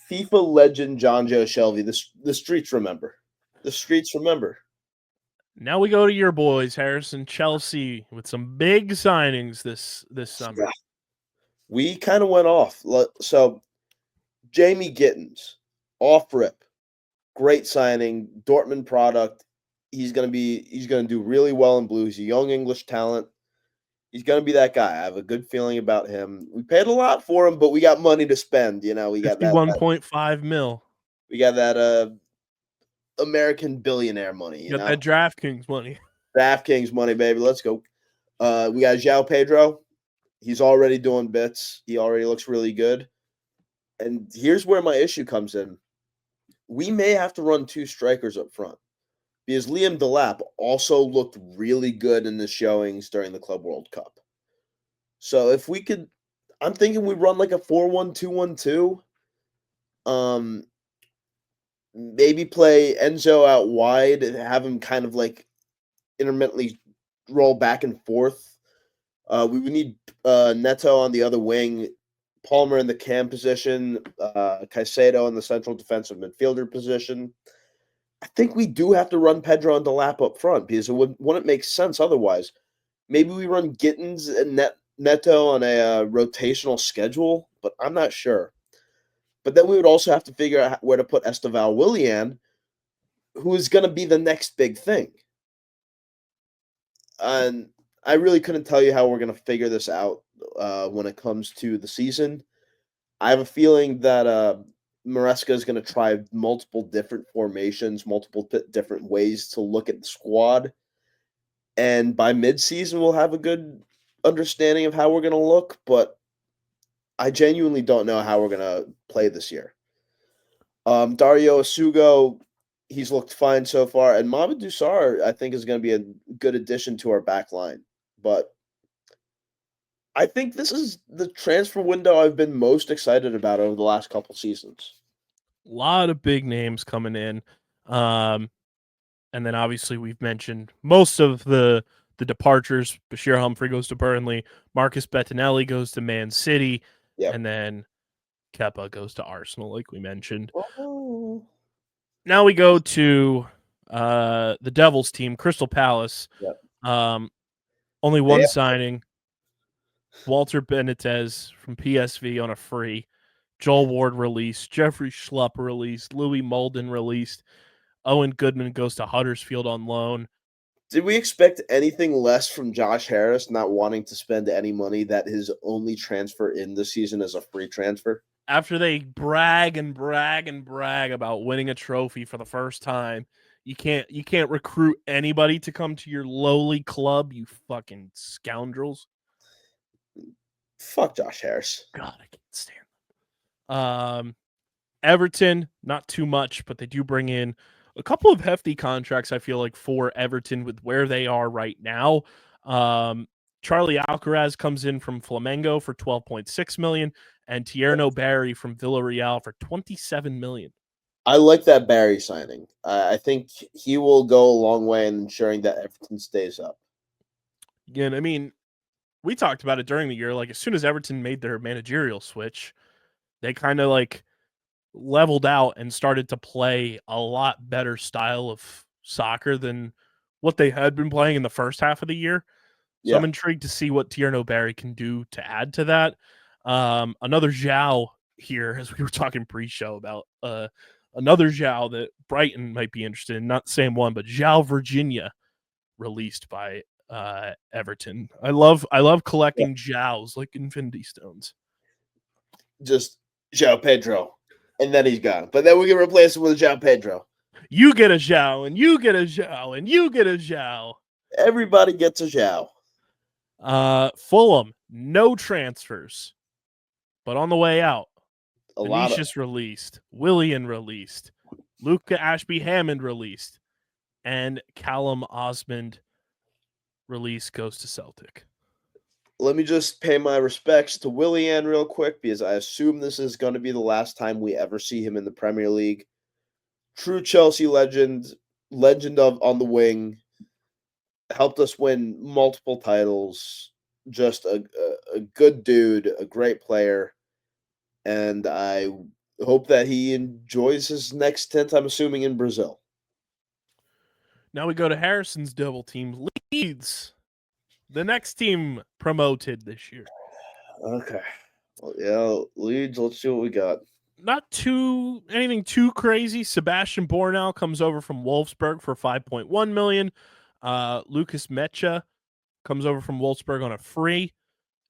FIFA legend John Joe Shelby. The streets remember. The streets remember. Now we go to your boys, Harrison, Chelsea, with some big signings this summer. Yeah. We kind of went off. So, Jamie Gittins, off rip, great signing, Dortmund product. He's gonna do really well in blue. He's a young English talent. He's gonna be that guy. I have a good feeling about him. We paid a lot for him, but we got money to spend. We got that 51.5 mil. We got that American billionaire money. You got that DraftKings money. DraftKings money, baby. Let's go. We got João Pedro. He's already doing bits. He already looks really good. And here's where my issue comes in. We may have to run two strikers up front because Liam Delap also looked really good in the showings during the Club World Cup. So if we could, I'm thinking we run like a 4-1-2-1-2. Maybe play Enzo out wide and have him kind of intermittently roll back and forth. We would need Neto on the other wing, Palmer in the cam position, Caicedo in the central defensive midfielder position. I think we do have to run Pedro and Delap up front because it wouldn't make sense otherwise. Maybe we run Gittins and Neto on a rotational schedule, but I'm not sure. But then we would also have to figure out where to put Esteval Willian, who is going to be the next big thing. And I really couldn't tell you how we're going to figure this out when it comes to the season. I have a feeling that Maresca is going to try multiple different formations, multiple different ways to look at the squad. And by mid-season, we'll have a good understanding of how we're going to look. But I genuinely don't know how we're going to play this year. Dario Asugo, he's looked fine so far. And Mamadou Sarr, I think, is going to be a good addition to our back line. But I think this is the transfer window I've been most excited about over the last couple seasons. A lot of big names coming in. And then obviously we've mentioned most of the departures. Bashir Humphrey goes to Burnley. Marcus Bettinelli goes to Man City. Yep. And then Kepa goes to Arsenal, like we mentioned. Oh. Now we go to the Devils team, Crystal Palace. Yep. Only one signing. Walter Benitez from PSV on a free. Joel Ward released. Jeffrey Schlupp released. Louis Mulden released. Owen Goodman goes to Huddersfield on loan. Did we expect anything less from Josh Harris not wanting to spend any money that his only transfer in the season is a free transfer? after they brag and brag and brag about winning a trophy for the first time, you can't recruit anybody to come to your lowly club, you fucking scoundrels. Fuck Josh Harris. God, I can't stand them. Everton, not too much, but they do bring in a couple of hefty contracts, I feel like, for Everton with where they are right now. Charlie Alcaraz comes in from Flamengo for 12.6 million and Tierno Barry from Villarreal for 27 million. I like that Barry signing. I think he will go a long way in ensuring that Everton stays up. Again, I mean, we talked about it during the year. Like, as soon as Everton made their managerial switch, they kind of like leveled out and started to play a lot better style of soccer than what they had been playing in the first half of the year. So I'm intrigued to see what Tierno Barry can do to add to that. Another Zhao here, as we were talking pre-show about another Zhao that Brighton might be interested in, not the same one, but Zhao Virginia released by Everton. I love collecting Zhaos like Infinity Stones. Just João Pedro, and then he's gone. But then we can replace him with João Pedro. You get a Zhao, and you get a Zhao, and you get a Zhao. Everybody gets a Zhao. Fulham, no transfers, but on the way out, Vinicius released, Willian released, Luca Ashby-Hammond released, and Callum Osmond release goes to Celtic. Let me just pay my respects to Willian real quick, because I assume this is going to be the last time we ever see him in the Premier League. True Chelsea legend of on the wing, helped us win multiple titles. Just a good dude, a great player, and I hope that he enjoys his next stint, I'm assuming, in Brazil. Now we go to Harrison's double team, Leeds. The next team promoted this year. Okay. Well, yeah, Leeds, let's see what we got. Not anything too crazy. Sebastian Bornau comes over from Wolfsburg for 5.1 million. Lucas Mecha comes over from Wolfsburg on a free.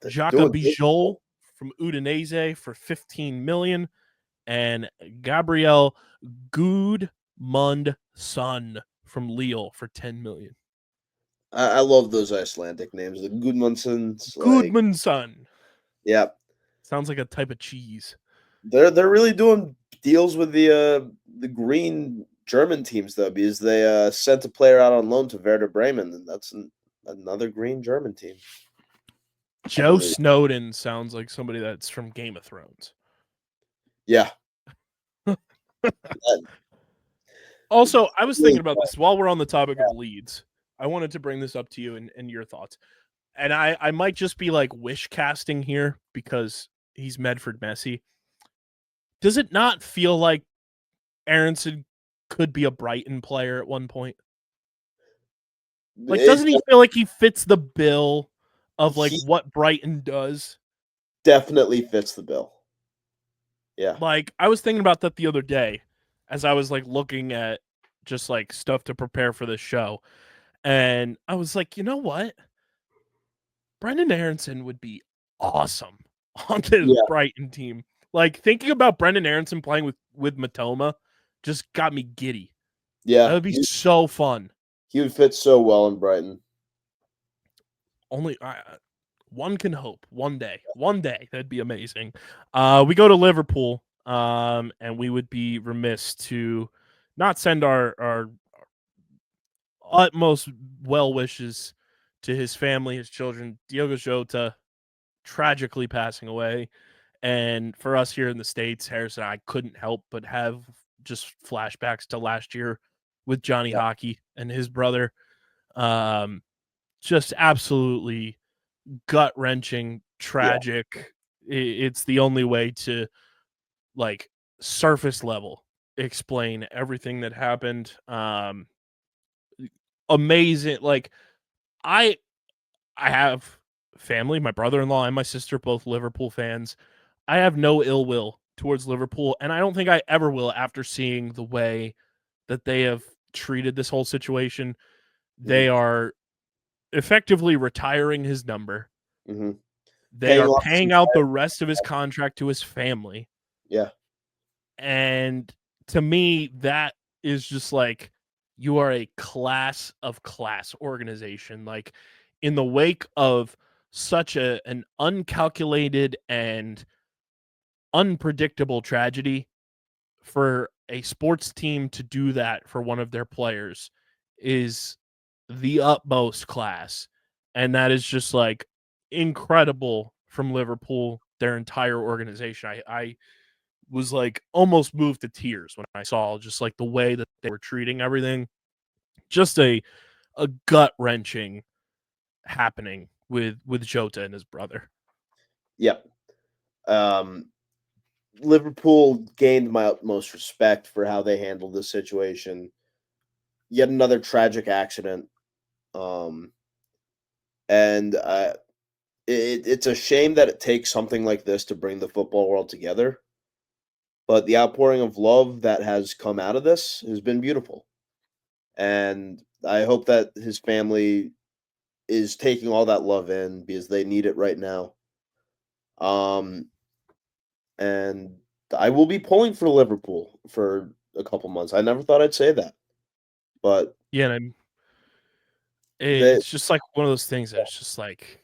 Xhaka Bijol from Udinese for 15 million. And Gabriel Gudmundsson from Lille for 10 million. I love those Icelandic names. The Gudmundssons. Gudmundsson. Yeah. Sounds like a type of cheese. They're really doing deals with the green German teams, though, because they sent a player out on loan to Werder Bremen, and that's another green German team. Joe Snowden sounds like somebody that's from Game of Thrones. Yeah. Also, I was thinking about this while we're on the topic of Leeds. I wanted to bring this up to you and your thoughts. And I might just be like wish casting here because he's Medford Messi. Does it not feel like Aronson could be a Brighton player at one point? Like, doesn't he feel like he fits the bill of like what Brighton does? Definitely fits the bill. Yeah. Like, I was thinking about that the other day as I was like looking at just like stuff to prepare for this show. And I was like, you know what? Brendan Aronson would be awesome on this Brighton team. Like, thinking about Brendan Aronson playing with Matoma just got me giddy. Yeah. That would be so fun. He would fit so well in Brighton. Only one can hope. One day, that'd be amazing. We go to Liverpool, and we would be remiss to not send our utmost well wishes to his family, his children. Diogo Jota tragically passing away, and for us here in the States, Harris and I couldn't help but have just flashbacks to last year with Johnny Hockey and his brother. Just absolutely gut-wrenching, tragic. It's the only way to, like, surface level explain everything that happened. Amazing. Like, I have family, my brother-in-law and my sister, both Liverpool fans. I have no ill will towards Liverpool, and I don't think I ever will after seeing the way that they have treated this whole situation. They are effectively retiring his number. Mm-hmm. They are paying out the rest of his contract to his family. Yeah. And to me, that is just like, you are a class of class organization. Like, in the wake of such an uncalculated and unpredictable tragedy, for a sports team to do that for one of their players is the utmost class. And that is just like incredible from Liverpool, their entire organization. I was like almost moved to tears when I saw just like the way that they were treating everything. Just a gut wrenching happening with Jota and his brother. Yep. Liverpool gained my utmost respect for how they handled this situation. Yet another tragic accident. And it's a shame that it takes something like this to bring the football world together. But the outpouring of love that has come out of this has been beautiful. And I hope that his family is taking all that love in because they need it right now. And I will be pulling for Liverpool for a couple months. I never thought I'd say that, but Yeah, and they, it's just like one of those things that it's just like,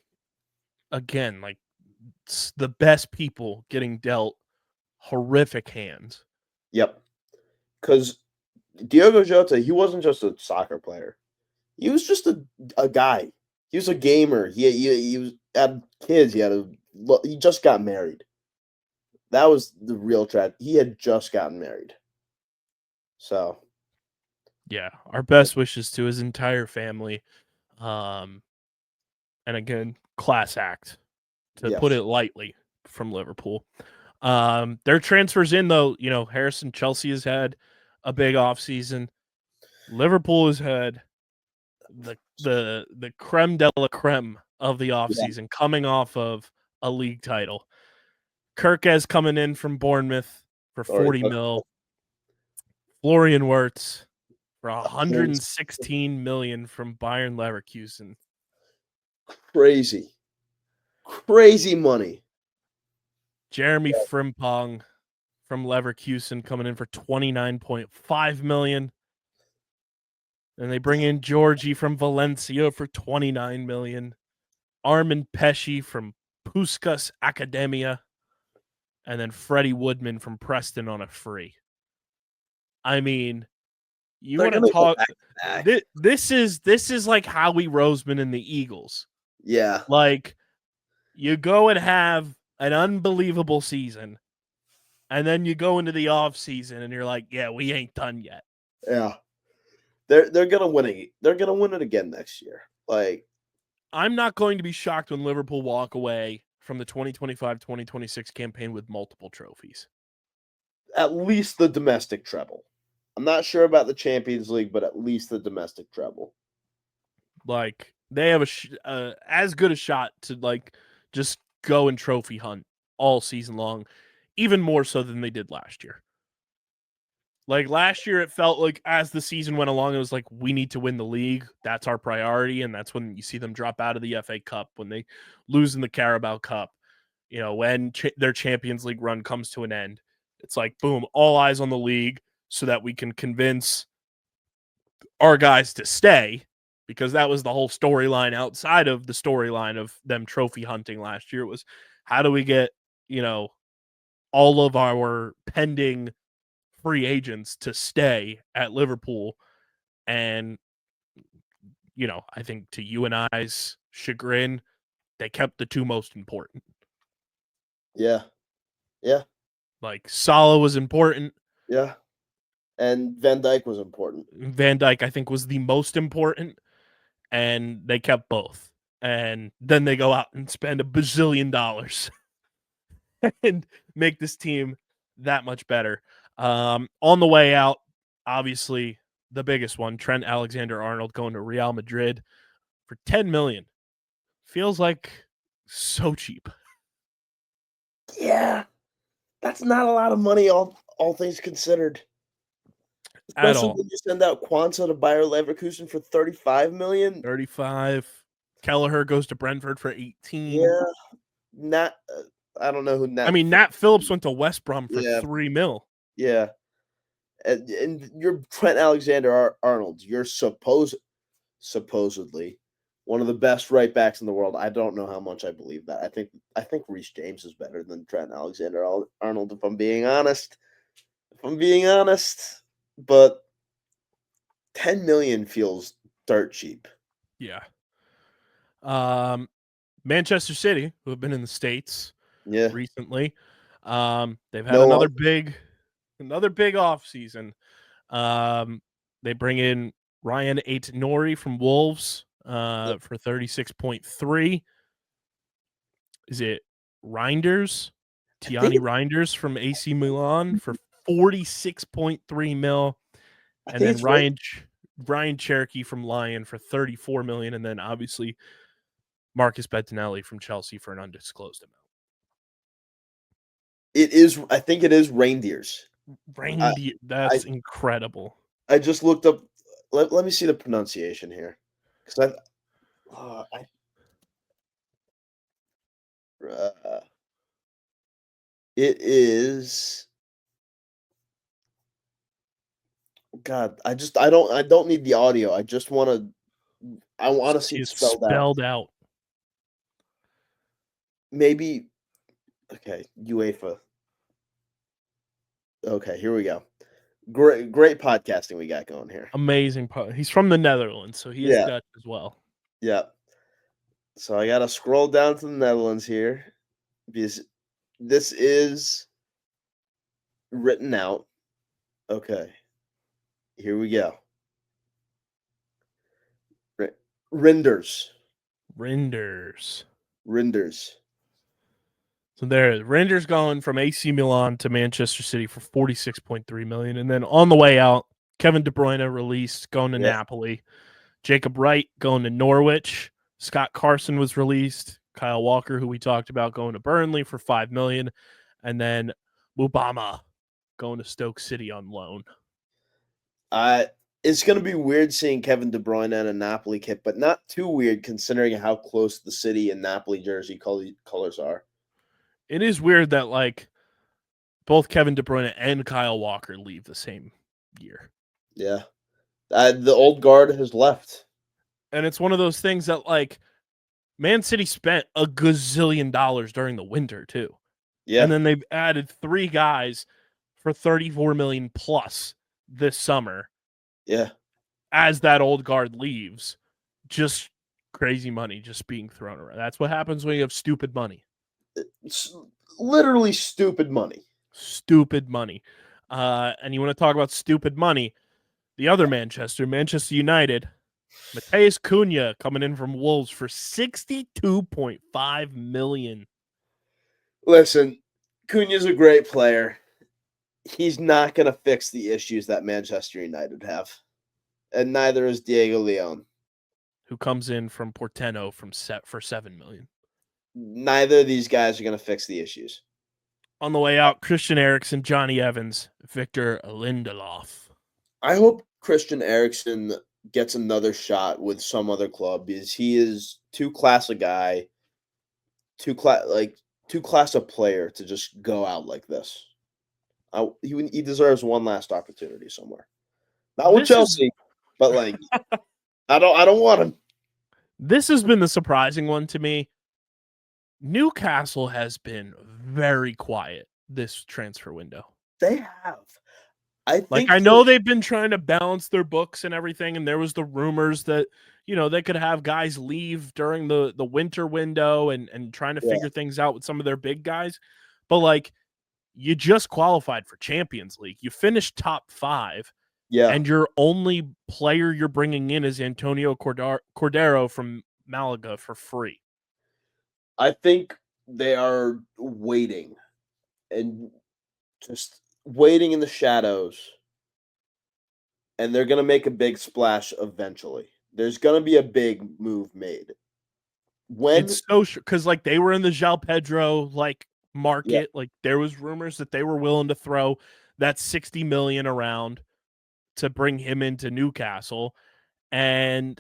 again, like the best people getting dealt horrific hands. yep. Because Diogo Jota, he wasn't just a soccer player. He was just a guy. He was a gamer. He was had kids. He just got married. That was the real tragedy. He had just gotten married. So Yeah, our best wishes to his entire family. And again, class act, to put yes, it lightly, from Liverpool. Their transfers in, though, Harrison, Chelsea has had a big offseason. Liverpool has had the creme de la creme of the yeah, offseason, coming off of a league title. Kirkez coming in from Bournemouth for or 40 mil. Florian Wirtz for 100 116 million from Bayern Leverkusen. crazy money. Jeremy Yeah. Frimpong from Leverkusen coming in for 29.5 million. And they bring in Georgie from Valencia for 29 million. Armin Pesci from Puskas Academia. And then Freddie Woodman from Preston on a free. I mean, you They're want to gonna go talk. back to back. This is like Howie Roseman and the Eagles. Yeah, Like, you go and have an unbelievable season, and then you go into the off season and you're like, yeah, we ain't done yet. yeah. They're gonna win it. They're gonna win it again next year. Like, I'm not going to be shocked when Liverpool walk away from the 2025-2026 campaign with multiple trophies. at least the domestic treble. I'm not sure about the Champions League, but at least the domestic treble. Like, they have as good a shot to like just go and trophy hunt all season long, even more so than they did last year. Like, last year, it felt like as the season went along, it was like, we need to win the league. That's our priority. And that's when you see them drop out of the FA Cup, when they lose in the Carabao Cup, when their Champions League run comes to an end. It's like, boom, all eyes on the league so that we can convince our guys to stay, because that was the whole storyline outside of the storyline of them trophy hunting last year. Was, how do we get, all of our pending free agents to stay at Liverpool? And, I think to you and I's chagrin, they kept the two most important. Yeah, yeah, Like, Salah was important. yeah. And Van Dijk was important. Van Dijk, I think, was the most important. And they kept both. And then they go out and spend $1 bazillion and make this team that much better. On the way out, obviously, the biggest one, Trent Alexander-Arnold going to Real Madrid for 10 million. Feels like so cheap. Yeah, that's not a lot of money, all things considered. At Especially all. when you send out Kwanzaa to Bayer Leverkusen for 35 million. 35. Kelleher goes to Brentford for 18. Yeah, not. I don't know who Nat. I mean, Nat Phillips went to West Brom for Yeah. $3 million. Yeah. And you're Trent Alexander-Arnold. You're supposedly one of the best right backs in the world. I don't know how much I believe that. I think Reece James is better than Trent Alexander-Arnold, if I'm being honest. But 10 million feels dirt cheap. Yeah. Manchester City, who have been in the States recently, they've had another big offseason. They bring in Ryan Ait-Nouri from Wolves for 36.3. Is it Reinders? Tiani Reinders from AC Milan for 46.3 mil. And then Ryan Cherokee from Lyon for 34 million. And then obviously Marcus Bettinelli from Chelsea for an undisclosed amount. I think it is Reindeers. That's incredible. I just looked up. Let me see the pronunciation here, because it is. God, I don't need the audio. I just want to see it spelled out. Maybe. Okay, UEFA. Okay, here we go. Great podcasting we got going here. Amazing. He's from the Netherlands, so he is Dutch as well. Yeah. So I got to scroll down to the Netherlands here, because this is written out. Okay. Here we go. Renders. So there, Rangers going from AC Milan to Manchester City for 46.3 million, and then on the way out, Kevin De Bruyne released, going to Napoli. Jacob Wright going to Norwich. Scott Carson was released. Kyle Walker, who we talked about, going to Burnley for 5 million, and then Mubama going to Stoke City on loan. It's going to be weird seeing Kevin De Bruyne in a Napoli kit, but not too weird considering how close the City and Napoli jersey colors are. It is weird that both Kevin De Bruyne and Kyle Walker leave the same year. Yeah. The old guard has left. And it's one of those things that Man City spent a gazillion dollars during the winter too. Yeah. And then they've added 3 guys for 34 million plus this summer. Yeah. As that old guard leaves, just crazy money just being thrown around. That's what happens when you have stupid money. It's literally stupid money. And you want to talk about stupid money? The other Manchester United, Matheus Cunha coming in from Wolves for 62.5 million. Listen, Cunha's a great player. He's not going to fix the issues that Manchester United have. And neither is Diego Leon, who comes in from Porteno for 7 million. Neither of these guys are going to fix the issues. On the way out, Christian Eriksen, Johnny Evans, Victor Lindelof. I hope Christian Eriksen gets another shot with some other club, because he is too class a guy, too class a player to just go out like this. He deserves one last opportunity somewhere. Not with Chelsea, but I don't want him. This has been the surprising one to me. Newcastle has been very quiet this transfer window. They have. I know they've been trying to balance their books and everything, and there was the rumors that, they could have guys leave during the winter window and trying to figure things out with some of their big guys. But you just qualified for Champions League. You finished top 5. Yeah. And your only player you're bringing in is Antonio Cordero from Malaga for free. I think they are waiting and just waiting in the shadows, and they're going to make a big splash eventually. There's going to be a big move made. It's so because they were in the João Pedro market. There was rumors that they were willing to throw that 60 million around to bring him into Newcastle, and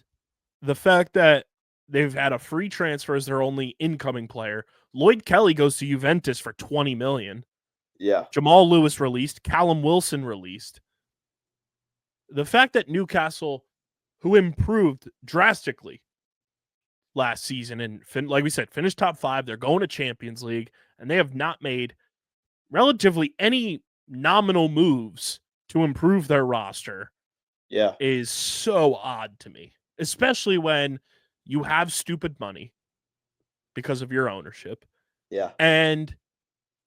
the fact that they've had a free transfer as their only incoming player, Lloyd Kelly goes to Juventus for $20 million. Yeah. Jamal Lewis released. Callum Wilson released. The fact that Newcastle, who improved drastically last season and, like we said, finished top 5, they're going to Champions League, and they have not made relatively any nominal moves to improve their roster is so odd to me, especially when you have stupid money because of your ownership. Yeah. And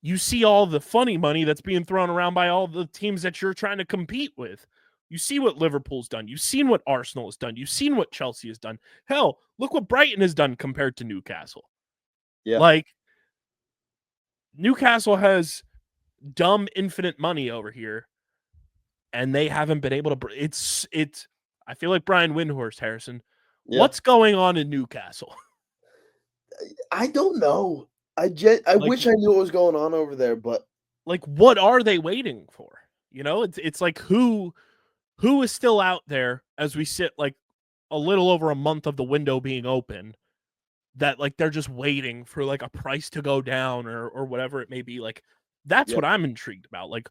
you see all the funny money that's being thrown around by all the teams that you're trying to compete with. You see what Liverpool's done. You've seen what Arsenal has done. You've seen what Chelsea has done. Hell, look what Brighton has done compared to Newcastle. Yeah. Like, Newcastle has dumb infinite money over here, and they haven't been able to. It's. I feel like Brian Windhorst, Harrison. Yeah. What's going on in Newcastle? I don't know. I wish I knew what was going on over there, but like, what are they waiting for? You know, it's like who is still out there as we sit like a little over a month of the window being open, that like they're just waiting for like a price to go down or whatever it may be. Like, that's what I'm intrigued about. Like,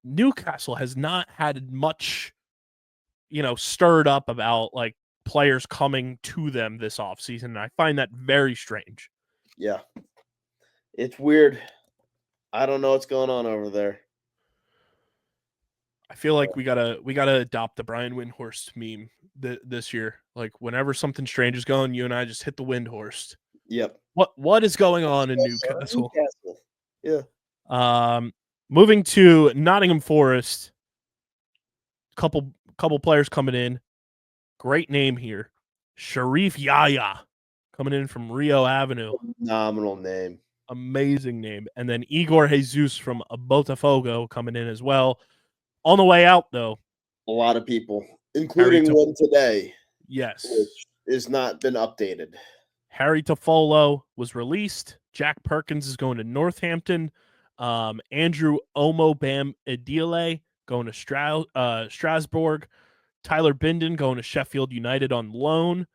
Newcastle has not had much, stirred up about like players coming to them this offseason. And I find that very strange. Yeah. It's weird. I don't know what's going on over there. I feel like we gotta adopt the Brian Windhorst meme this year. Like, whenever something strange is going, you and I just hit the Windhorst. Yep. What is going on in Newcastle? Yeah. Moving to Nottingham Forest. Couple players coming in. Great name here. Sharif Yahya coming in from Rio Avenue. Phenomenal name. Amazing name. And then Igor Jesus from Botafogo coming in as well. On the way out, though, a lot of people, including one today. Yes. Which has not been updated. Harry Toffolo was released. Jack Perkins is going to Northampton. Andrew Omobam Idile going to Strasbourg. Tyler Binden going to Sheffield United on loan.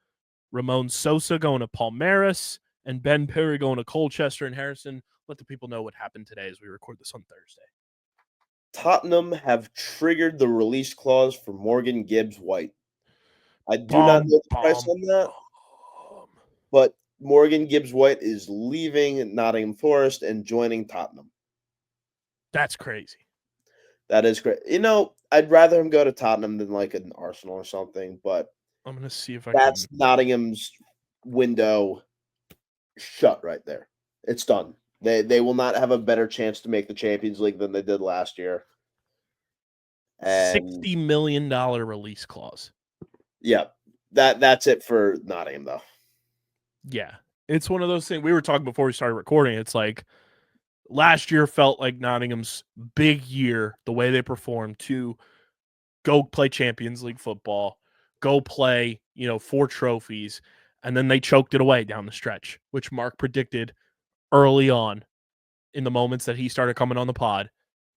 Ramon Sosa going to Palmeiras. And Ben Perry going to Colchester. And Harrison, let the people know what happened today as we record this on Thursday. Tottenham have triggered the release clause for Morgan Gibbs-White. I do not know the price on that, but Morgan Gibbs-White is leaving Nottingham Forest and joining Tottenham. That's crazy. That is great. I'd rather him go to Tottenham than like an Arsenal or something, but I'm going to see if that's Nottingham's window shut right there. It's done. They will not have a better chance to make the Champions League than they did last year. And $60 million release clause. Yeah, that's it for Nottingham, though. Yeah, it's one of those things. We were talking before we started recording. It's like last year felt like Nottingham's big year, the way they performed to go play Champions League football, go play, 4 trophies, and then they choked it away down the stretch, which Mark predicted early on in the moments that he started coming on the pod,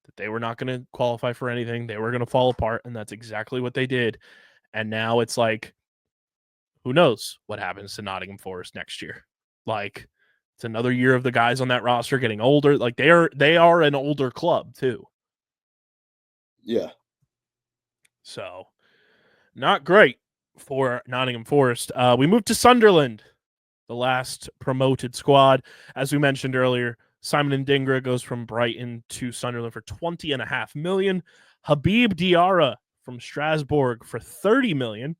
that they were not going to qualify for anything. They were going to fall apart, and that's exactly what they did. And now it's like, who knows what happens to Nottingham Forest next year? Like, it's another year of the guys on that roster getting older. Like, they are an older club too. Yeah. So, not great for Nottingham Forest. We moved to Sunderland, the last promoted squad. As we mentioned earlier, Simon Ndingra goes from Brighton to Sunderland for $20.5 million. Habib Diarra from Strasbourg for $30 million.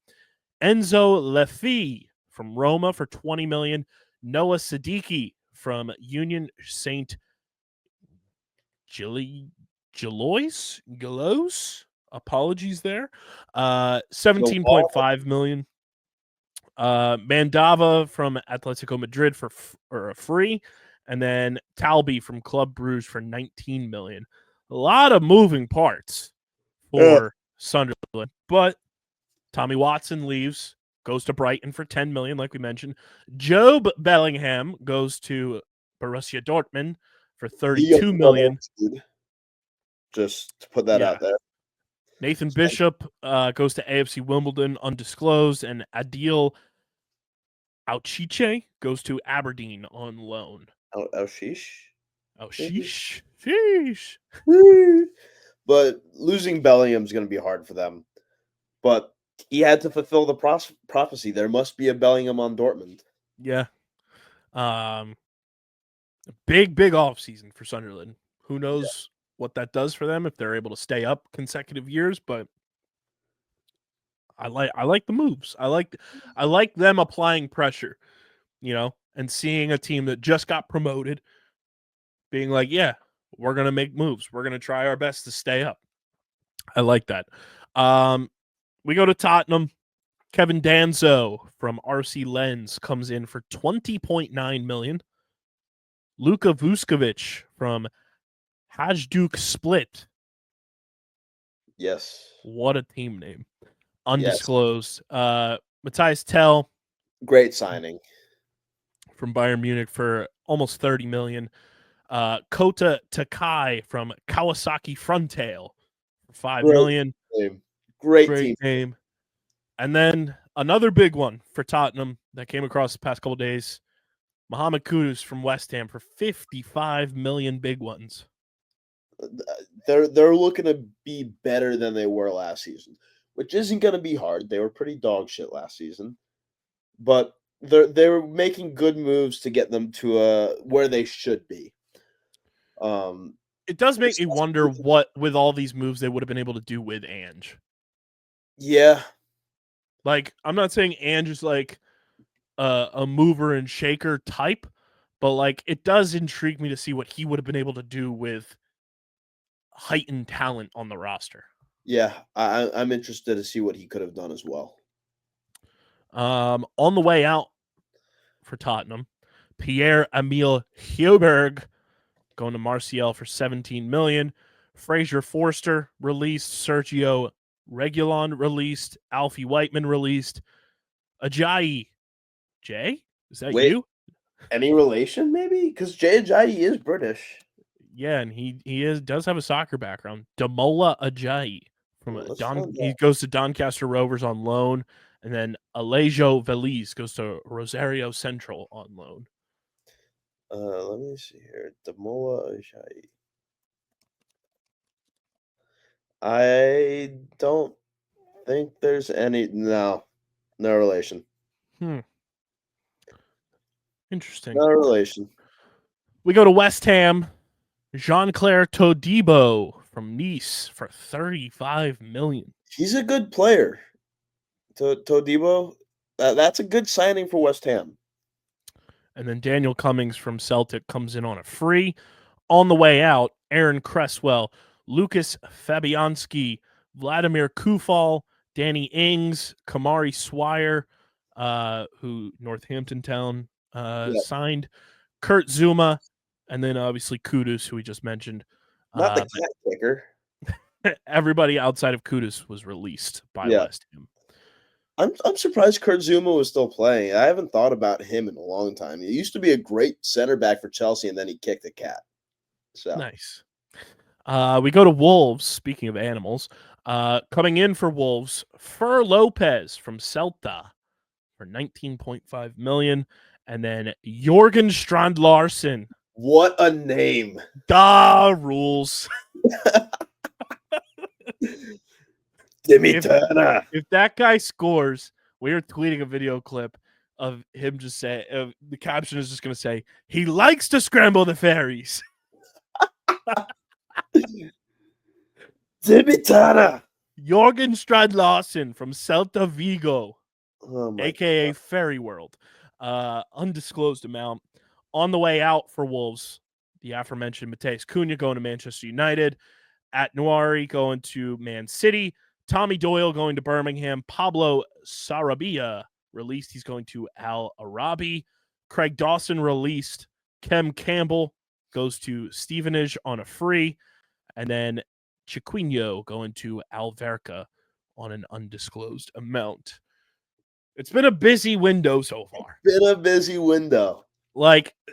Enzo Lefy from Roma for $20 million. Noah Siddiqui from Union Saint Gilloise? Apologies there. $17.5 million. Mandava from Atletico Madrid for a free. And then Talby from Club Brugge for $19 million. A lot of moving parts for Sunderland. But Tommy Watson leaves, goes to Brighton for $10 million, like we mentioned. Job Bellingham goes to Borussia Dortmund for $32 million. Just to put that out there. Nathan Bishop goes to AFC Wimbledon, undisclosed, and Adil Auchiche goes to Aberdeen on loan. Oh, sheesh. Oh, sheesh. Sheesh. But losing Bellingham's going to be hard for them. But he had to fulfill the prophecy. There must be a Bellingham on Dortmund. Yeah. Big offseason for Sunderland. Who knows what that does for them if they're able to stay up consecutive years, but I like the moves. I like them applying pressure, and seeing a team that just got promoted being like, yeah, we're going to make moves. We're going to try our best to stay up. I like that. We go to Tottenham. Kevin Danzo from RC Lens comes in for 20.9 million. Luka Vuskovic from Hajduk Split. Yes. What a team name. Yes. Undisclosed. Matthias Tell. Great signing. From Bayern Munich for almost 30 million. Kota Takai from Kawasaki Frontale for 5 million. Name. Great team name. And then another big one for Tottenham that came across the past couple of days. Mohamed Kudus from West Ham for 55 million big ones. They're looking to be better than they were last season, which isn't going to be hard. They were pretty dog shit last season, but they're making good moves to get them to where they should be. It does make me wonder what, with all these moves, they would have been able to do with Ange. Yeah. Like, I'm not saying Ange is like a mover and shaker type, but like it does intrigue me to see what he would have been able to do with heightened talent on the roster. Yeah, I'm interested to see what he could have done as well. On the way out for Tottenham, Pierre-Emile Højbjerg going to Marseille for 17 million. Fraser Forster released. Sergio Reguilon released. Alfie Whiteman released. Ajayi. Jay? Is that you? Any relation, maybe? Because Jay Ajayi is British. Yeah, and he does have a soccer background. Damola Ajayi he goes to Doncaster Rovers on loan, and then Alejo Veliz goes to Rosario Central on loan. Let me see here. Damola Ajayi. I don't think there's any. No relation. Interesting. No relation. We go to West Ham. Jean-Claire Todibo from Nice for 35 million. He's a good player. Todibo, that's a good signing for West Ham. And then Daniel Cummings from Celtic comes in on a free. On the way out, Aaron Cresswell, Lucas Fabianski, Vladimir Kufal, Danny Ings, Kamari Swire, who Northampton Town signed, Kurt Zuma, and then obviously Kudus, who we just mentioned. Not the cat kicker. Everybody outside of Kudus was released by West Ham. I'm surprised Kurt Zuma was still playing. I haven't thought about him in a long time. He used to be a great center back for Chelsea, and then he kicked a cat. So nice. We go to Wolves. Speaking of animals, coming in for Wolves, Fer Lopez from Celta for 19.5 million, and then Jorgen Strand Larsen. What a name! Rules. If that guy scores, we are tweeting a video clip of him just say the caption is just going to say he likes to scramble the fairies. Dimitana. Jorgen Strand Larsen from Celta Vigo, aka God. Fairy World. Undisclosed amount. On the way out for Wolves, the aforementioned Mateus Cunha going to Manchester United, At Nouari going to Man City, Tommy Doyle going to Birmingham, Pablo Sarabia released. He's going to Al Arabi. Craig Dawson released. Kem Campbell goes to Stevenage on a free. And then Chiquinho going to Alverca on an undisclosed amount. It's been a busy window so far. Been a busy window.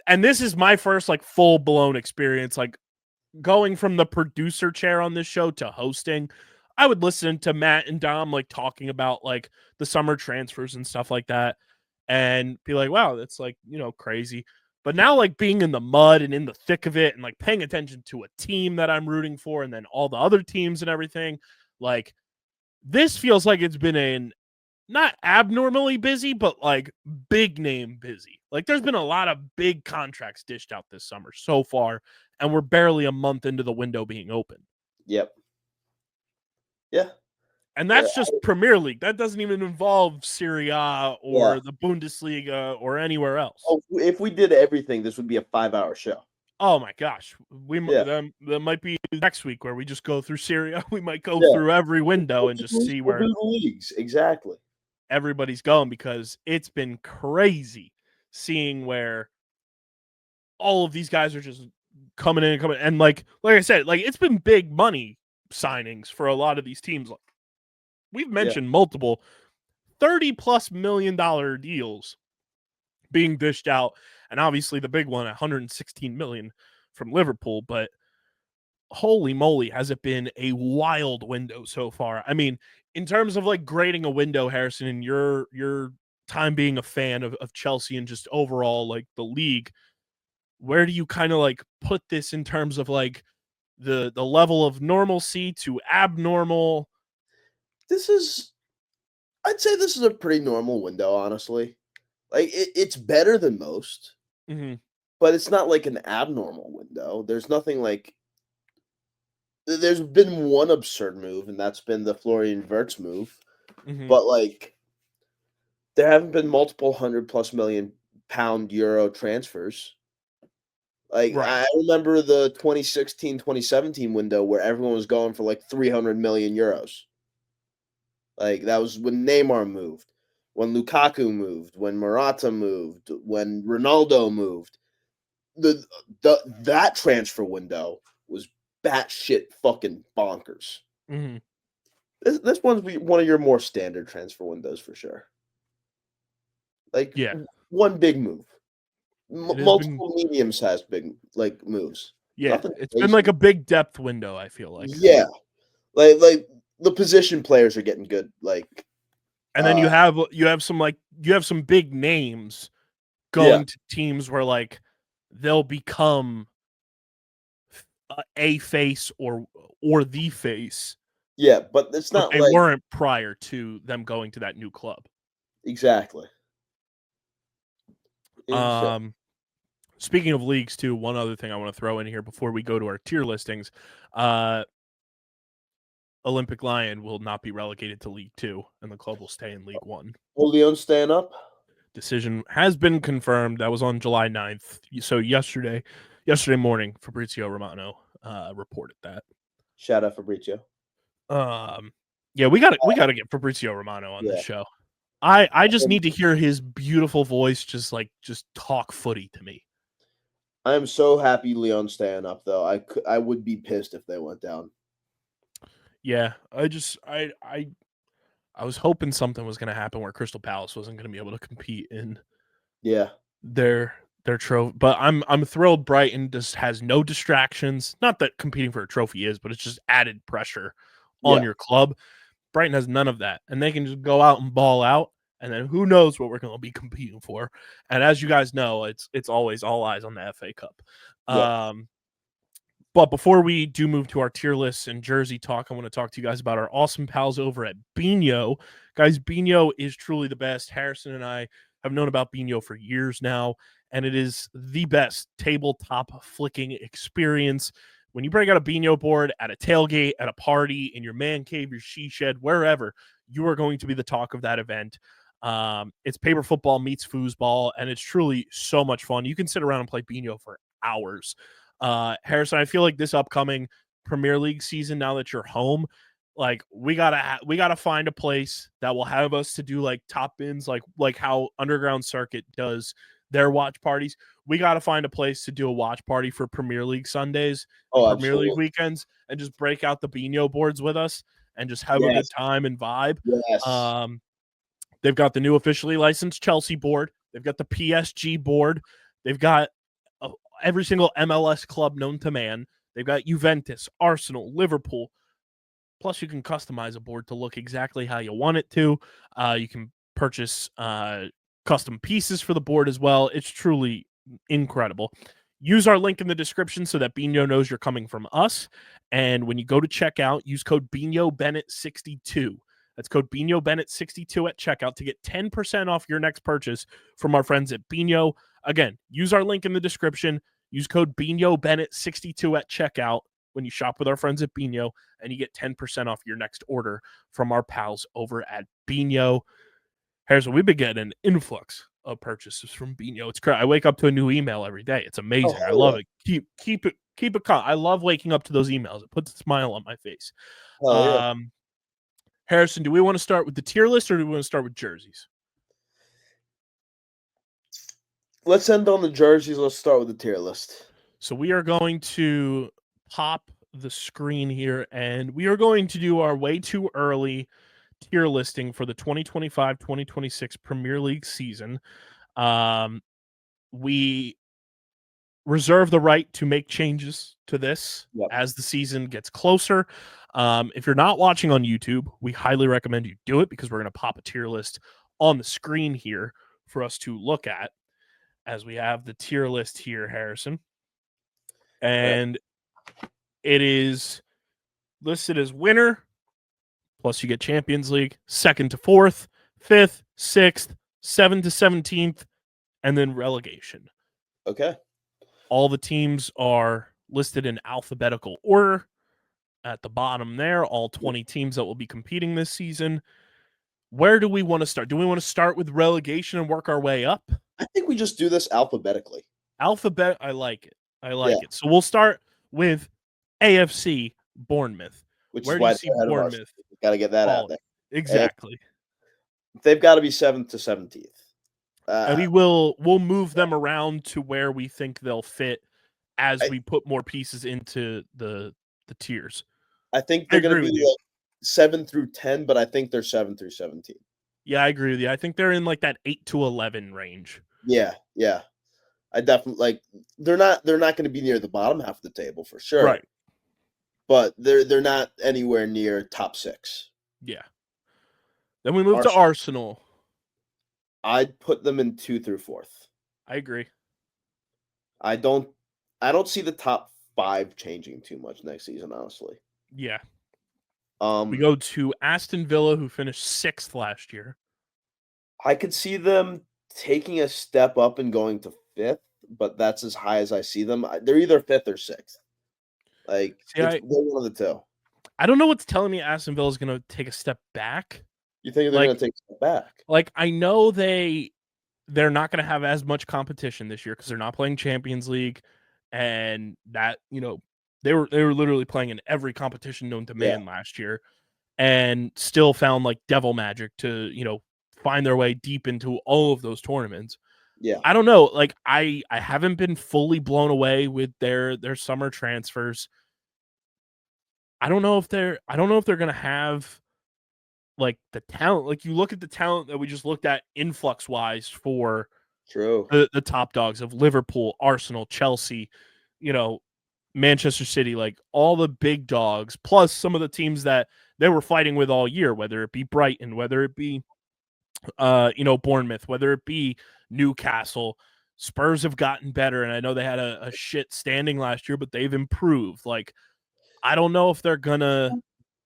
And this is my first full-blown experience, going from the producer chair on this show to hosting. I would listen to Matt and Dom talking about the summer transfers and stuff like that and be like, wow, that's crazy. But now, like, being in the mud and in the thick of it and, like, paying attention to a team that I'm rooting for and then all the other teams and everything, like, this feels like it's been a not abnormally busy, but, like, big name busy. Like, there's been a lot of big contracts dished out this summer so far, and we're barely a month into the window being open. Yep. Yeah. And that's just Premier League. That doesn't even involve Serie A or the Bundesliga or anywhere else. Oh, if we did everything, this would be a 5-hour show. Oh my gosh. That might be next week where we just go through Serie A. We might go through every window and just see where the leagues. Exactly. everybody's going, because it's been crazy seeing where all of these guys are just coming in and coming. And like I said, like, it's been big money signings for a lot of these teams. Like, we've mentioned multiple $30+ million deals being dished out, and obviously the big one, 116 million from Liverpool. But holy moly, has it been a wild window so far. I mean, in terms of like grading a window, Harrison, and your time being a fan of Chelsea and just overall like the league, where do you kind of like put this in terms of like the level of normalcy to abnormal? I'd say this is a pretty normal window, honestly. Like, it's better than most, but it's not like an abnormal window. There's nothing like. There's been one absurd move, and that's been the Florian Wirtz move. But like, there haven't been multiple £100+ million euro transfers. Like, I remember the 2016-2017 window where everyone was going for like 300 million euros. Like, that was when Neymar moved, when Lukaku moved, when Morata moved, when Ronaldo moved. That transfer window was batshit fucking bonkers. This one's one of your more standard transfer windows for sure. Like, one big move. Multiple medium-sized big like moves. Yeah, it's been like a big depth window, I feel like. Yeah. Like the position players are getting good, like, and then you have some big names going to teams where like they'll become a face or the face. Yeah, but it's not they like weren't prior to them going to that new club. Exactly. Speaking of leagues too, one other thing I want to throw in here before we go to our tier listings, Olympic Lyon will not be relegated to League 2, and the club will stay in League 1. Will Lyon staying up? Decision has been confirmed. That was on July 9th. So yesterday morning, Fabrizio Romano reported that. Shout out Fabrizio. Yeah, we gotta get Fabrizio Romano on this show. I just need to hear his beautiful voice just talk footy to me. I am so happy Lyon's staying up, though. I would be pissed if they went down. Yeah, I was hoping something was going to happen where Crystal Palace wasn't going to be able to compete in their trophy. But I'm thrilled Brighton just has no distractions. Not that competing for a trophy is, but it's just added pressure on your club. Brighton has none of that, and they can just go out and ball out, and then who knows what we're going to be competing for. And as you guys know, it's always all eyes on the FA Cup. But before we do move to our tier lists and jersey talk, I want to talk to you guys about our awesome pals over at Biñho. Guys, Biñho is truly the best. Harrison and I have known about Biñho for years now, and it is the best tabletop flicking experience. When you break out a Biñho board at a tailgate, at a party, in your man cave, your she shed, wherever, you are going to be the talk of that event. It's paper football meets foosball, and it's truly so much fun. You can sit around and play Biñho for hours. Harrison, I feel like this upcoming Premier League season, now that you're home, like we gotta find a place that will have us to do like top bins, like how Underground Circuit does their watch parties. We got to find a place to do a watch party for Premier League Sundays, Premier League weekends, and just break out the Biñho boards with us and just have a good time and vibe. They've got the new officially licensed Chelsea board. They've got the PSG board. They've got every single MLS club known to man. They've got Juventus, Arsenal, Liverpool. Plus, you can customize a board to look exactly how you want it to. You can purchase custom pieces for the board as well. It's truly incredible. Use our link in the description so that Biñho knows you're coming from us. And when you go to checkout, use code Biñho Bennet 62. That's code Biñho Bennet 62 at checkout to get 10% off your next purchase from our friends at Biñho. Again, use our link in the description. Use code Biñho Bennet 62 at checkout when you shop with our friends at Biñho, and you get 10% off your next order from our pals over at Biñho. Harrison, we've been getting an influx of purchases from Biñho. It's crazy. I wake up to a new email every day. It's amazing. I love it. Keep it. I love waking up to those emails. It puts a smile on my face. Harrison, do we want to start with the tier list or do we want to start with jerseys? Let's end on the jerseys. Let's start with the tier list. So we are going to pop the screen here, and we are going to do our way too early tier listing for the 2025-2026 Premier League season. We reserve the right to make changes to this as the season gets closer. If you're not watching on YouTube, we highly recommend you do it because we're going to pop a tier list on the screen here for us to look at as we have the tier list here, Harrison. And it is listed as winner, plus you get Champions League, 2nd to 4th, 5th, 6th, 7th to 17th, and then relegation. Okay. All the teams are listed in alphabetical order at the bottom there, all 20 teams that will be competing this season. Where do we want to start? Do we want to start with relegation and work our way up? I think we just do this alphabetically. I like it. I like it. So we'll start with AFC Bournemouth. Which Where is do why you see Bournemouth? Got to get that out there. Exactly. They've got to be 7th to 17th. And we'll move them around to where we think they'll fit as we put more pieces into the tiers. I think they're going to be like 7 through 10, but I think they're 7 through 17. Yeah, I agree with you. I think they're in like that 8 to 11 range. Yeah. I definitely they're not going to be near the bottom half of the table for sure. Right. But they're not anywhere near top 6. Yeah. Then we move to Arsenal. I'd put them in 2 through 4th. I agree. I don't see the top 5 changing too much next season, honestly. Yeah. We go to Aston Villa, who finished 6th last year. I could see them taking a step up and going to 5th, but that's as high as I see them. They're either 5th or 6th. They're one of the two. I don't know what's telling me Aston Villa is going to take a step back. You think they're going to take a step back? I know they're not going to have as much competition this year because they're not playing Champions League, and that they were literally playing in every competition known to man last year, and still found like devil magic to find their way deep into all of those tournaments. Yeah, I don't know. I haven't been fully blown away with their summer transfers. I don't know if they're going to have like the talent. Like you look at the talent that we just looked at influx wise for the top dogs of Liverpool, Arsenal, Chelsea, Manchester City, like all the big dogs, plus some of the teams that they were fighting with all year, whether it be Brighton, whether it be Bournemouth, whether it be Newcastle. Spurs have gotten better, and I know they had a shit standing last year, but they've improved. Like, I don't know if they're gonna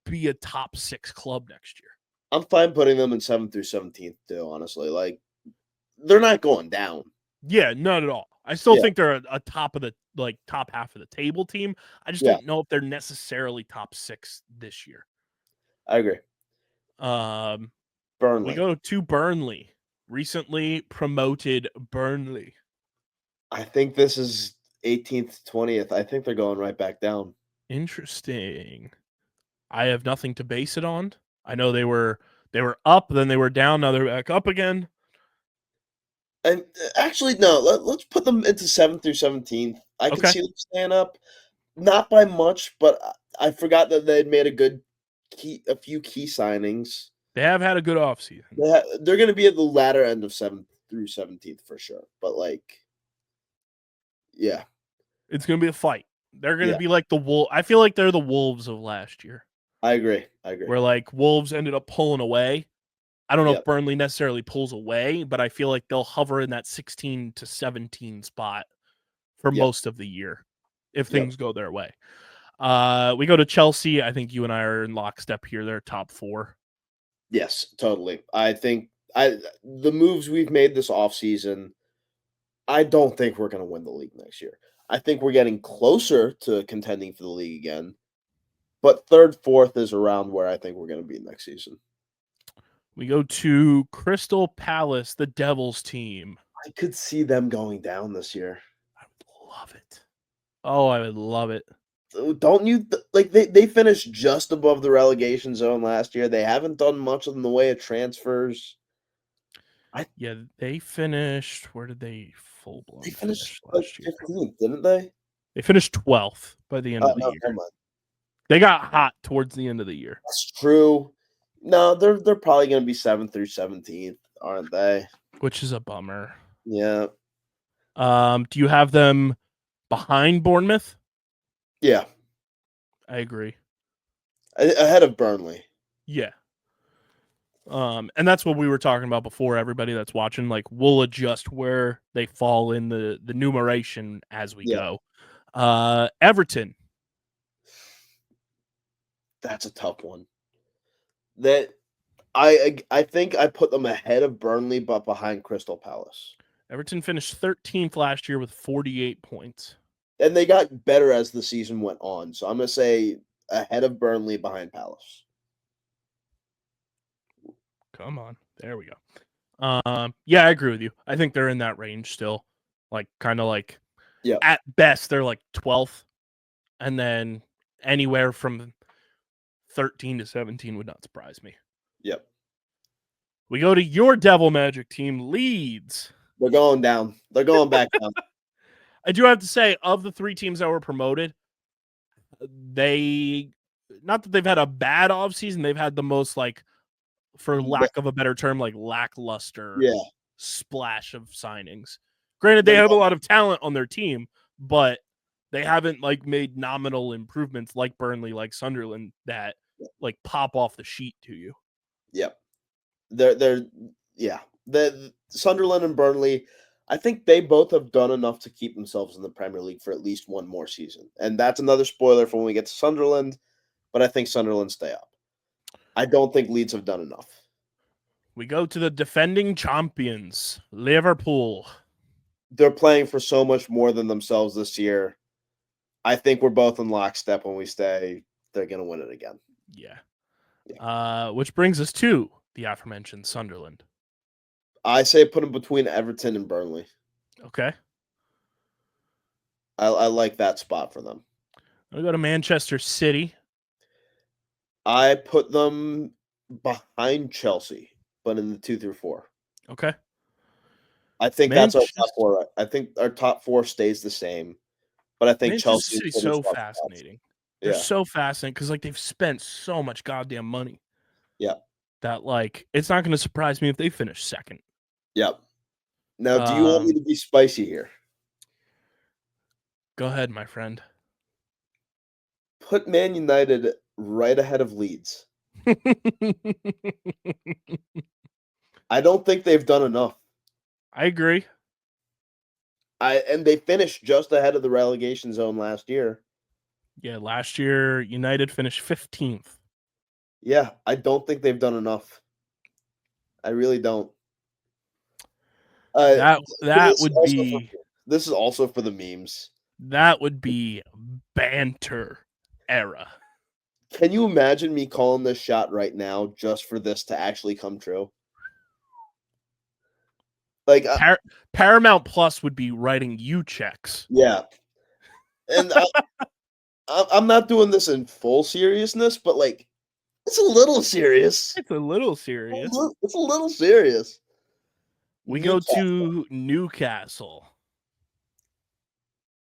be a top 6 club next year. I'm fine putting them in 7th through 17th too, honestly. Like, they're not going down. Yeah, not at all. I still think they're a top of the top half of the table team. I just don't know if they're necessarily top 6 this year. I agree. Burnley. We go to Burnley. Recently promoted Burnley. I think this is 18th, 20th. I think they're going right back down. Interesting. I have nothing to base it on. I know they were up, then they were down, now they're back up again. And actually, no. Let's put them into 7th through 17th. I can see them staying up, not by much, but I forgot that they'd made a few key signings. They have had a good offseason. They're going to be at the latter end of 7th through 17th for sure. But it's going to be a fight. They're going to be like the Wolves. I feel like they're the Wolves of last year. I agree. Where Wolves ended up pulling away, I don't know Yep. if Burnley necessarily pulls away, but I feel like they'll hover in that 16 to 17 spot for Yep. most of the year if Yep. things go their way. We go to Chelsea. I think you and I are in lockstep here. They're top 4. Yes, totally. I think the moves we've made this offseason, I don't think we're going to win the league next year. I think we're getting closer to contending for the league again, but third, fourth is around where I think we're going to be next season. We go to Crystal Palace, the Devils team. I could see them going down this year. I would love it. Oh, I would love it. Don't you like they finished just above the relegation zone last year. They haven't done much in the way of transfers. Yeah, they finished. Where did they full blown They finish finished like last year? 15th, didn't they? They finished 12th by the end of the No, year. never mind. They got hot towards the end of the year. That's true. No, they're probably going to be 7th through 17th, aren't they? Which is a bummer. Yeah. Do you have them behind Bournemouth? Yeah. I agree. Ahead of Burnley. Yeah. And that's what we were talking about before. Everybody that's watching, like, we'll adjust where they fall in the numeration as we go. Everton. That's a tough one. That I think I put them ahead of Burnley, but behind Crystal Palace. Everton finished 13th last year with 48 points. And they got better as the season went on. So I'm going to say ahead of Burnley, behind Palace. Come on. There we go. Yeah, I agree with you. I think they're in that range still. Like, kind of like, at best, they're like 12th. And then anywhere from 13 to 17 would not surprise me. Yep. We go to your Devil Magic team, Leeds. They're going down. They're going back down. I do have to say, of the 3 teams that were promoted, they, not that they've had a bad offseason, they've had the most, like, for lack of a better term, like, lackluster splash of signings. Granted, they have a lot of talent on their team, but they haven't, like, made nominal improvements like Burnley, like Sunderland, that, like, pop off the sheet to you. Yep. The Sunderland and Burnley, I think they both have done enough to keep themselves in the Premier League for at least one more season. And that's another spoiler for when we get to Sunderland, but I think Sunderland stay up. I don't think Leeds have done enough. We go to the defending champions, Liverpool. They're playing for so much more than themselves this year. I think we're both in lockstep when we say they're going to win it again. Yeah. Which brings us to the aforementioned Sunderland. I say put them between Everton and Burnley. Okay. I like that spot for them. I'll go to Manchester City. I put them behind Chelsea, but in the 2 through 4. Okay. I think that's our top 4. I think our top 4 stays the same, but I think Manchester Chelsea City's so fascinating. They're so fascinating because, like, they've spent so much goddamn money. Yeah. That, like, it's not going to surprise me if they finish second. Yep. Now, do you want me to be spicy here? Go ahead, my friend. Put Man United right ahead of Leeds. I don't think they've done enough. I agree. And they finished just ahead of the relegation zone last year. Yeah, last year United finished 15th. Yeah, I don't think they've done enough. I really don't. That would be. This is also for the memes. That would be banter era. Can you imagine me calling this shot right now just for this to actually come true? Like Paramount Plus would be writing you checks. Yeah. And I'm not doing this in full seriousness, but, like, it's a little serious. It's a little serious. It's a little serious. We go to Newcastle.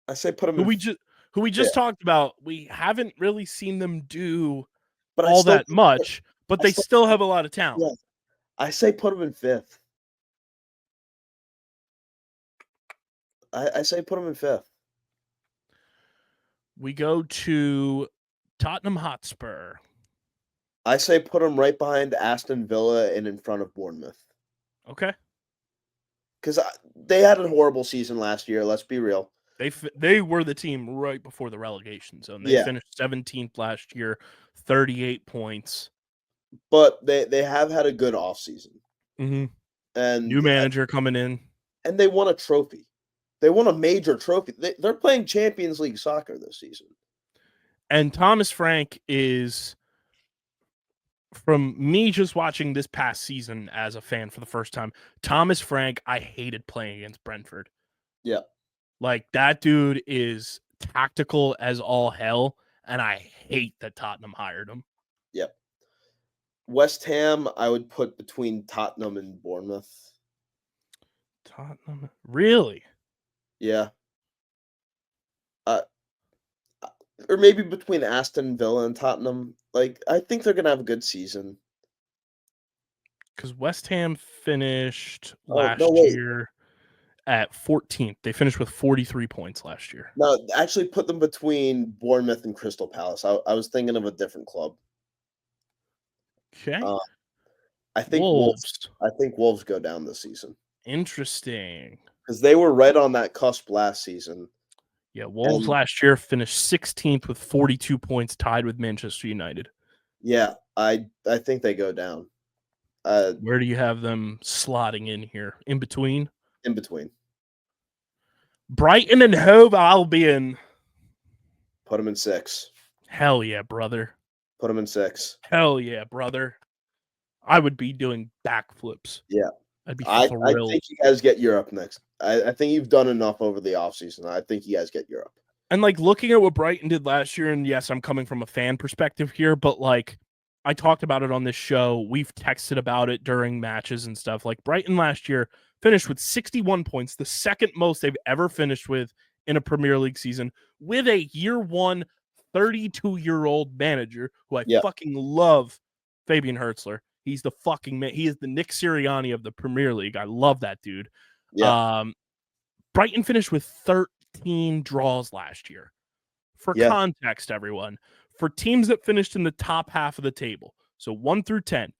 I say put them who we just talked about. We haven't really seen them do but all that much, but they still have a lot of talent. Yeah. I say put them in 5th. I say put them in 5th. We go to Tottenham Hotspur. I say put them right behind Aston Villa and in front of Bournemouth. Okay. Because they had a horrible season last year. Let's be real. They were the team right before the relegation zone. They Yeah. finished 17th last year, 38 points. But they have had a good offseason. Mm-hmm. And New manager coming in. And they won a trophy. They won a major trophy. They're playing Champions League soccer this season. And Thomas Frank is, from me just watching this past season as a fan for the first time, Thomas Frank, I hated playing against Brentford. Yeah. Like, that dude is tactical as all hell, and I hate that Tottenham hired him. Yep. West Ham, I would put between Tottenham and Bournemouth. Tottenham? Really? Yeah. Or maybe between Aston Villa and Tottenham. Like, I think they're going to have a good season. Because West Ham finished Oh, last no, wait. year at 14th. They finished with 43 points last year. No, actually put them between Bournemouth and Crystal Palace. I was thinking of a different club. Okay. I think Wolves. I think Wolves go down this season. Interesting. Because they were right on that cusp last season. Yeah, Wolves last year finished 16th with 42 points, tied with Manchester United. Yeah, I think they go down. Where do you have them slotting in here? In between? In between. Brighton and Hove Albion. Put them in 6. Hell yeah, brother. Put them in 6. Hell yeah, brother. I would be doing backflips. Yeah. I'd be I thrilled. think you guys get Europe next. I think you've done enough over the offseason. I think you guys get Europe. And, like, looking at what Brighton did last year, and yes, I'm coming from a fan perspective here, but, like, I talked about it on this show. We've texted about it during matches and stuff. Like, Brighton last year finished with 61 points, the second most they've ever finished with in a Premier League season, with a year one 32-year-old manager who I fucking love, Fabian Hertzler. He's the fucking man. He is the Nick Sirianni of the Premier League. I love that dude. Yeah. Brighton finished with 13 draws last year. For context, everyone, for teams that finished in the top half of the table, so 1 through 10,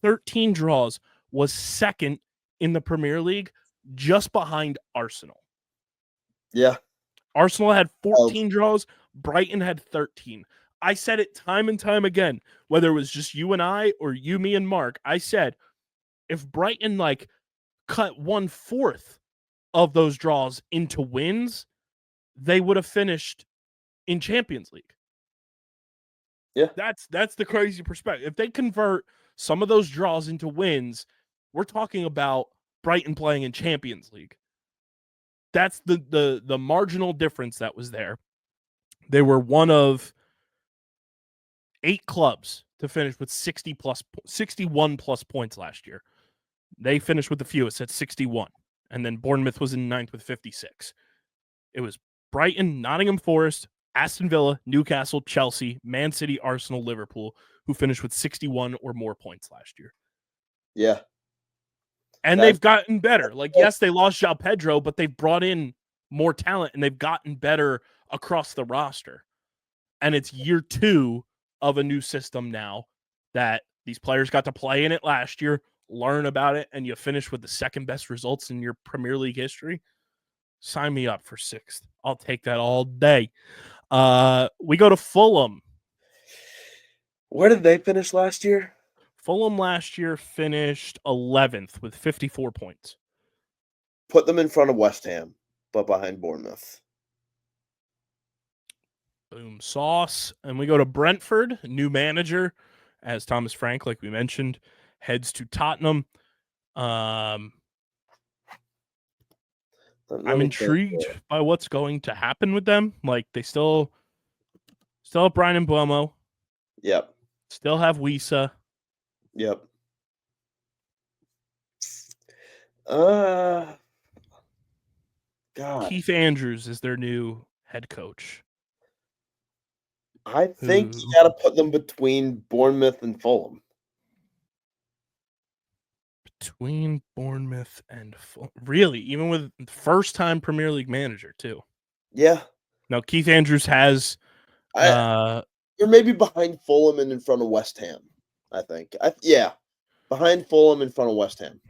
13 draws, was second in the Premier League, just behind Arsenal. Yeah. Arsenal had 14 draws. Brighton had 13. I said it time and time again, whether it was just you and I or you, me, and Mark. I said, if Brighton, like, cut 1/4 of those draws into wins, they would have finished in Champions League. Yeah. That's the crazy perspective. If they convert some of those draws into wins, we're talking about Brighton playing in Champions League. That's the marginal difference that was there. They were one of 8 clubs to finish with 61 plus points last year. They finished with the fewest at 61. And then Bournemouth was in 9th with 56. It was Brighton, Nottingham Forest, Aston Villa, Newcastle, Chelsea, Man City, Arsenal, Liverpool, who finished with 61 or more points last year. Yeah. And they've gotten better. Like, yes, they lost João Pedro, but they've brought in more talent and they've gotten better across the roster. And it's year 2 of a new system now that these players got to play in it last year, learn about it, and you finish with the second best results in your Premier League history. Sign me up for 6th. I'll take that all day. We go to Fulham. Where did they finish last year? Fulham last year finished 11th with 54 points. Put them in front of West Ham, but behind Bournemouth. Boom sauce. And we go to Brentford, new manager, as Thomas Frank, like we mentioned, heads to Tottenham. I'm intrigued by what's going to happen with them. Like, they still have Brian Mbeumo. Yep. Still have Wisa. Yep. God. Keith Andrews is their new head coach. I think you got to put them between Bournemouth and Fulham. Between Bournemouth and Fulham. Really? Even with first-time Premier League manager, too. Yeah. Now, Keith Andrews has... You're maybe behind Fulham and in front of West Ham. I think. Yeah, behind Fulham, in front of West Ham.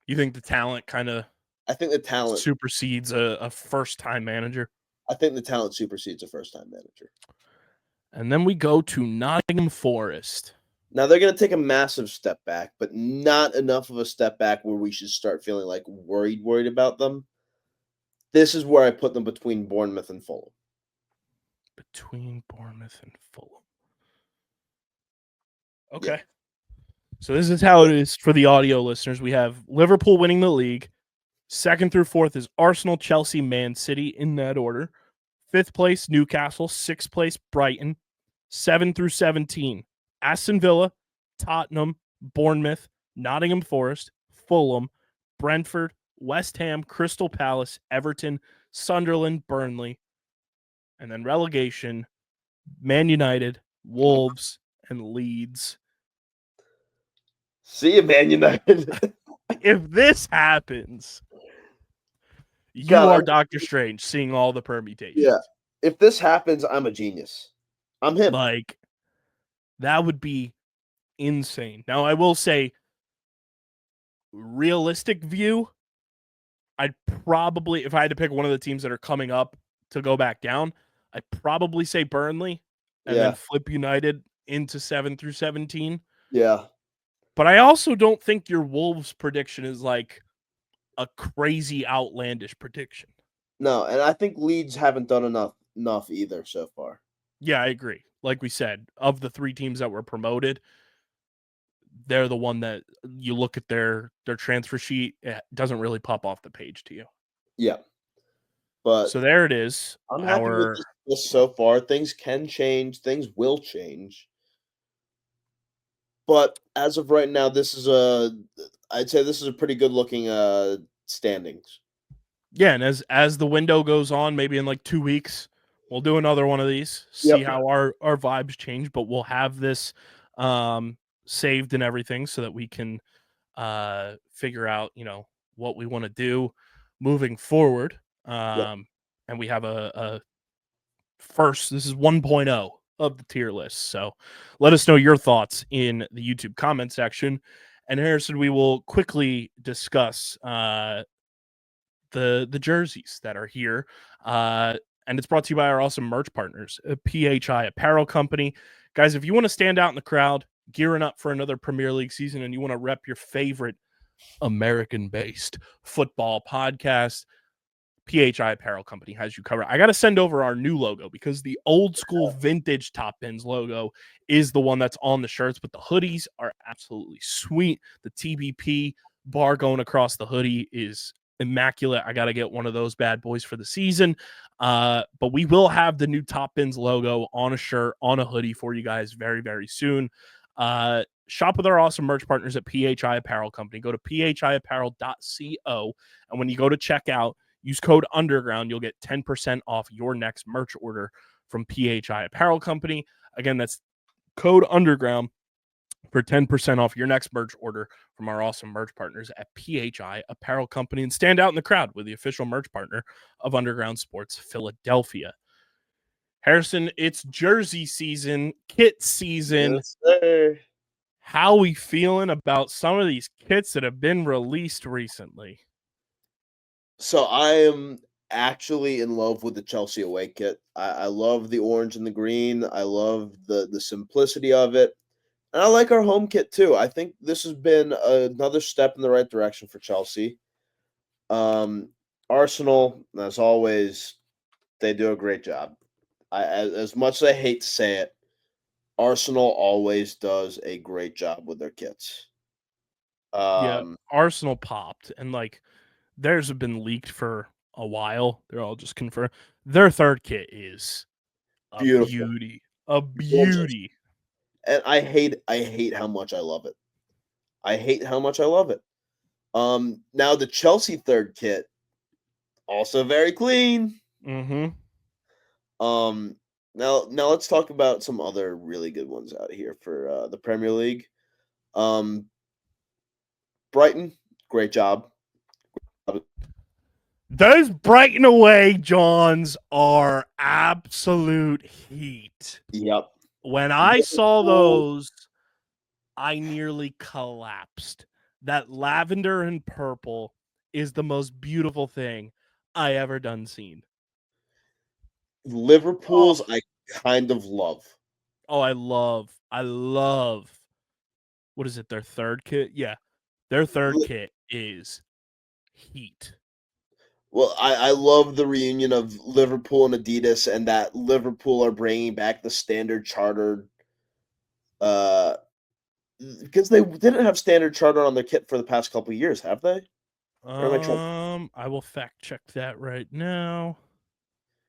You think the talent kind of I think the talent. supersedes a first-time manager? I think the talent supersedes a first-time manager. And then we go to Nottingham Forest. Now they're going to take a massive step back, but not enough of a step back where we should start feeling like worried about them. This is where I put them between Bournemouth and Fulham. Between Bournemouth and Fulham. Okay. Yeah. So this is how it is for the audio listeners. We have Liverpool winning the league. 2nd through 4th is Arsenal, Chelsea, Man City in that order. 5th place, Newcastle. 6th place, Brighton. 7 through 17, Aston Villa, Tottenham, Bournemouth, Nottingham Forest, Fulham, Brentford, West Ham, Crystal Palace, Everton, Sunderland, Burnley. And then relegation, Man United, Wolves, and Leeds. See you, Man United. If this happens, you are Doctor Strange, seeing all the permutations. Yeah. If this happens, I'm a genius. I'm him. Like, that would be insane. Now, I will say, realistic view, I'd probably, if I had to pick one of the teams that are coming up to go back down, I'd probably say Burnley and then flip United into 7 through 17. Yeah. But I also don't think your Wolves prediction is like a crazy outlandish prediction. No, and I think Leeds haven't done enough either so far. Yeah, I agree. Like we said, of the 3 teams that were promoted, they're the one that you look at their transfer sheet, it doesn't really pop off the page to you. Yeah. But so there it is. I'm happy with this so far. Things can change. Things will change. But as of right now, I'd say this is a pretty good looking standings. Yeah, and as the window goes on, maybe in like 2 weeks, we'll do another one of these, see how our vibes change, but we'll have this saved and everything so that we can figure out, what we want to do moving forward. And we have a first, this is 1.0 of the tier list. So let us know your thoughts in the YouTube comment section. And Harrison, we will quickly discuss the jerseys that are here. And it's brought to you by our awesome merch partners, PHI Apparel Company. Guys, if you want to stand out in the crowd, gearing up for another Premier League season, and you want to rep your favorite American-based football podcast, PHI Apparel Company has you covered. I got to send over our new logo because the old school vintage Top Bins logo is the one that's on the shirts, but the hoodies are absolutely sweet. The TBP bar going across the hoodie is immaculate. I got to get one of those bad boys for the season. But we will have the new Top Bins logo on a shirt, on a hoodie for you guys very, very soon. Shop with our awesome merch partners at PHI Apparel Company. Go to phiapparel.co. And when you go to checkout, use code UNDERGROUND. You'll get 10% off your next merch order from PHI Apparel Company. Again, that's code UNDERGROUND for 10% off your next merch order from our awesome merch partners at PHI Apparel Company. And stand out in the crowd with the official merch partner of Underground Sports Philadelphia. Harrison, it's jersey season, kit season. Yes, sir. How are we feeling about some of these kits that have been released recently? So I am actually in love with the Chelsea away kit. I love the orange and the green. I love the simplicity of it. And I like our home kit too. I think this has been another step in the right direction for Chelsea. Arsenal, as always, they do a great job. As much as I hate to say it, Arsenal always does a great job with their kits. Arsenal popped, and like theirs have been leaked for a while. They're all just confirmed. Their third kit is a beauty. A beauty. And I hate how much I love it. I hate how much I love it. Now the Chelsea third kit, also very clean. Mm-hmm. Now let's talk about some other really good ones out here for the Premier League. Brighton, great job. Those Brighton away Johns are absolute heat. Yep. When I saw those, I nearly collapsed. That lavender and purple is the most beautiful thing I ever done seen. Liverpool's I kind of love. Oh, I love. What is it? Their third kit? Yeah, their third kit is heat. Well, I love the reunion of Liverpool and Adidas, and that Liverpool are bringing back the standard chartered. Because they didn't have standard charter on their kit for the past couple of years, have they? I will fact check that right now.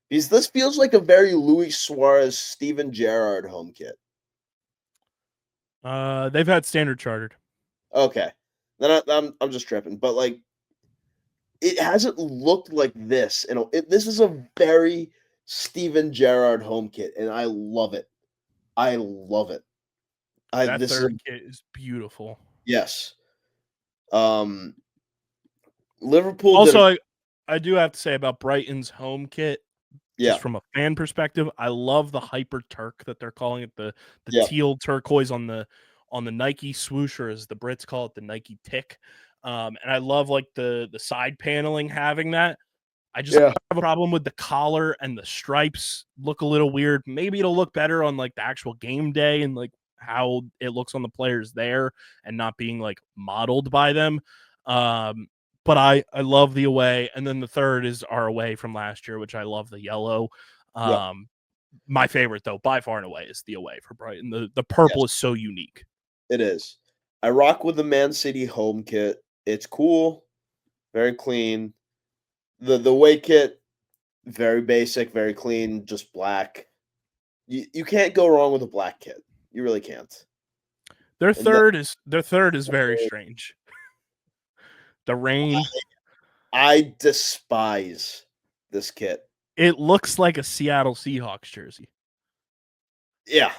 Because this feels like a very Luis Suarez, Steven Gerrard home kit. They've had standard chartered. Okay, then I'm just tripping, but like, it hasn't looked like this. This is a very Steven Gerrard home kit, and I love it. I love it. That This is third kit is beautiful. yes. Liverpool Also, I do have to say about Brighton's home kit, yeah, just from a fan perspective, I love the Hyper Turk that they're calling it, the yeah, teal turquoise on the Nike swoosh, or as the Brits call it, the Nike tick. And I love like the side paneling having that. I just yeah, have a problem with the collar and the stripes look a little weird. Maybe it'll look better on like the actual game day and like how it looks on the players there and not being like modeled by them. But I love the away. And then the third is our away from last year, which I love the yellow. yeah. My favorite though, by far and away, is the away for Brighton. The purple Yes, is so unique. it is. I rock with the Man City home kit. It's cool, very clean. The away kit, very basic, very clean, just black. You can't go wrong with a black kit. You really can't. Their And that, third is very strange. The rain. I despise this kit. It looks like a Seattle Seahawks jersey. Yeah,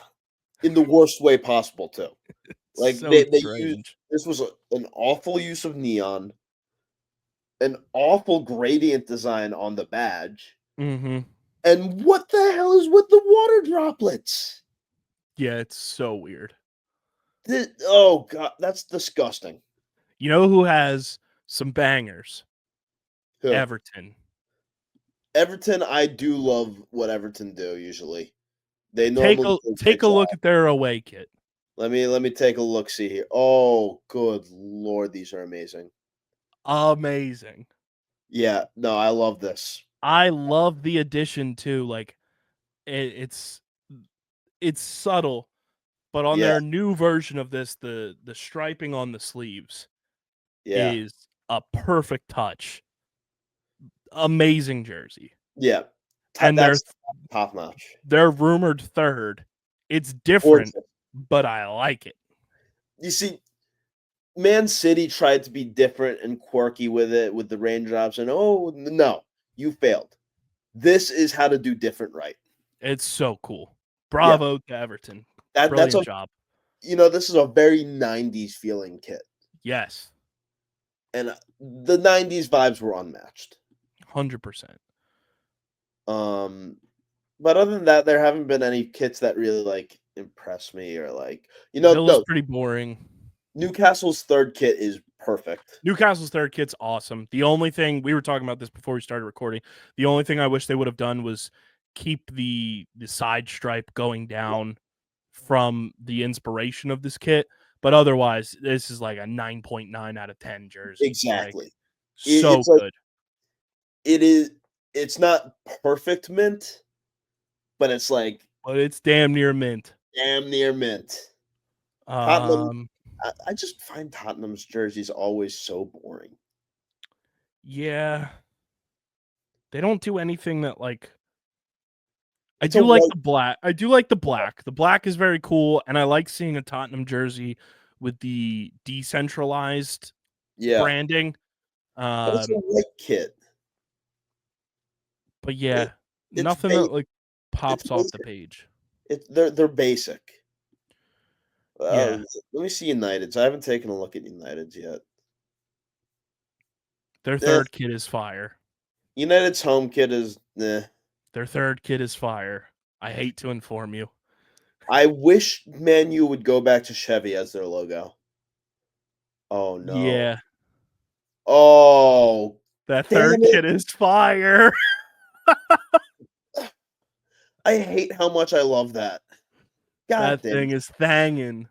in the worst way possible too. Like So they used strange. this was an awful use of neon, an awful gradient design on the badge. Mm-hmm. And what the hell is with the water droplets? Yeah, it's so weird. Oh god, that's disgusting. You know who has some bangers? Who? Everton. Everton, I do love what Everton do usually. They normally Take a look at their away kit. Let me take a look see here. Oh, good lord, these are amazing. Amazing. Yeah, no, I love this. I love the addition too. Like it's subtle, but on Yeah, their new version of this, the striping on the sleeves yeah, is a perfect touch. Amazing jersey. yeah. And That's top notch. their rumored third. It's different, Gorgeous. but I like it. You see, Man City tried to be different and quirky with it, with the raindrops, and oh no, you failed. This is how to do different right. It's so cool. Yeah, Bravo to Everton. that's Brilliant a job. this is a very 90s feeling kit. Yes. And the 90s vibes were unmatched. 100%. But other than that, there haven't been any kits that really like impress me or like Villa's no, pretty boring. Newcastle's third kit is perfect. Newcastle's third kit's awesome. The only thing, we were talking about this before we started recording, the only thing I wish they would have done was keep the side stripe going down from the inspiration of this kit. But otherwise, this is like a 9.9 out of 10 jersey. Exactly. Like, so It's like good. it's not perfect mint, but it's like But it's damn near mint. damn near mint. Tottenham, Um, I just find Tottenham's jerseys always so boring. yeah. They don't do anything that like I It's a do like white, the black. I do like the black. The black is very cool, and I like seeing a Tottenham jersey with the decentralized yeah, branding. but it's a white kit. But It, yeah, it's nothing ba- that like it's pops off the basic. page. They're basic. Yeah, Let me see United's. I haven't taken a look at United's yet. their Eh, third kit is fire. United's home kit is Their third kit is fire. I hate to inform you. I wish Man U would go back to Chevy as their logo. Oh, no. Yeah, Oh, that damn third it. kit is fire. I hate how much I love that. God That damn thing it. is thangin'.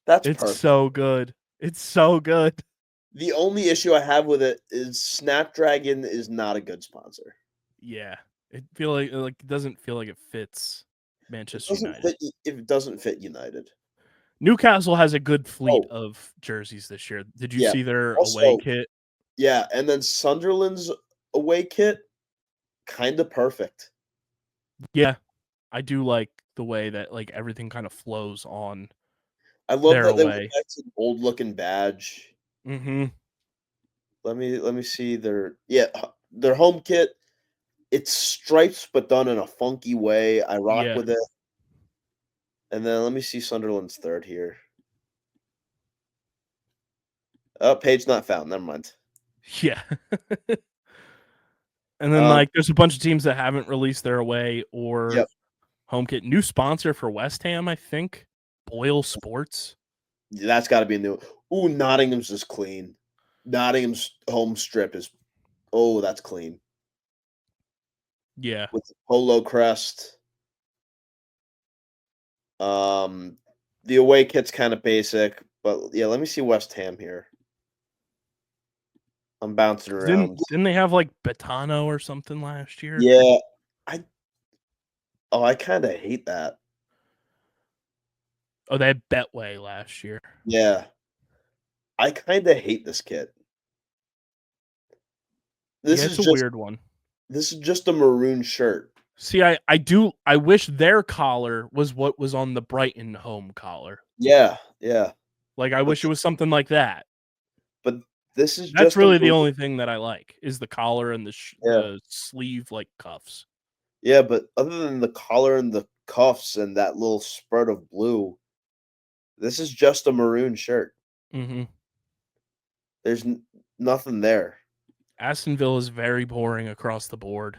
That's It's perfect. so good. It's so good. The only issue I have with it is Snapdragon is not a good sponsor. Yeah, it feel like it doesn't feel like it fits It Manchester doesn't United. fit if it doesn't fit United. Newcastle has a good fleet Oh, of jerseys this year. Did you yeah. see their away Also, kit? yeah, and then Sunderland's away kit, kinda perfect. Yeah, I do like the way that like everything kind of flows on I love their that they went away. back to an old looking badge. Mhm. Let me see their home kit. It's stripes, but done in a funky way. I rock Yeah. with it. And then let me see Sunderland's third here. Oh, page not found. Never mind. Yeah. And then Um, like there's a bunch of teams that haven't released their away or yep. home kit. New sponsor for West Ham, I think. Boyle Sports. That's got to be a new. Ooh, Nottingham's is clean. Nottingham's home strip is. Oh, that's clean Yeah. with the polo crest. Um, the away kit's kind of basic, but yeah. Let me see West Ham here. I'm bouncing Didn't around. didn't they have like Betano or something last year? Yeah, I. Oh, I kind of hate that. Oh, they had Betway last year. Yeah, I kind of hate this kit. Yeah, This it's is a just weird one. this is just a maroon shirt. See, I wish their collar was what was on the Brighton home collar. Yeah, yeah. Like I But wish it was something like that. but this is That's just a really the maroon. only thing that I like is the collar and Yeah. the sleeve like cuffs. Yeah, but other than the collar and the cuffs and that little spurt of blue, this is just a maroon shirt. Mhm. There's nothing there. Aston Villa is very boring across the board.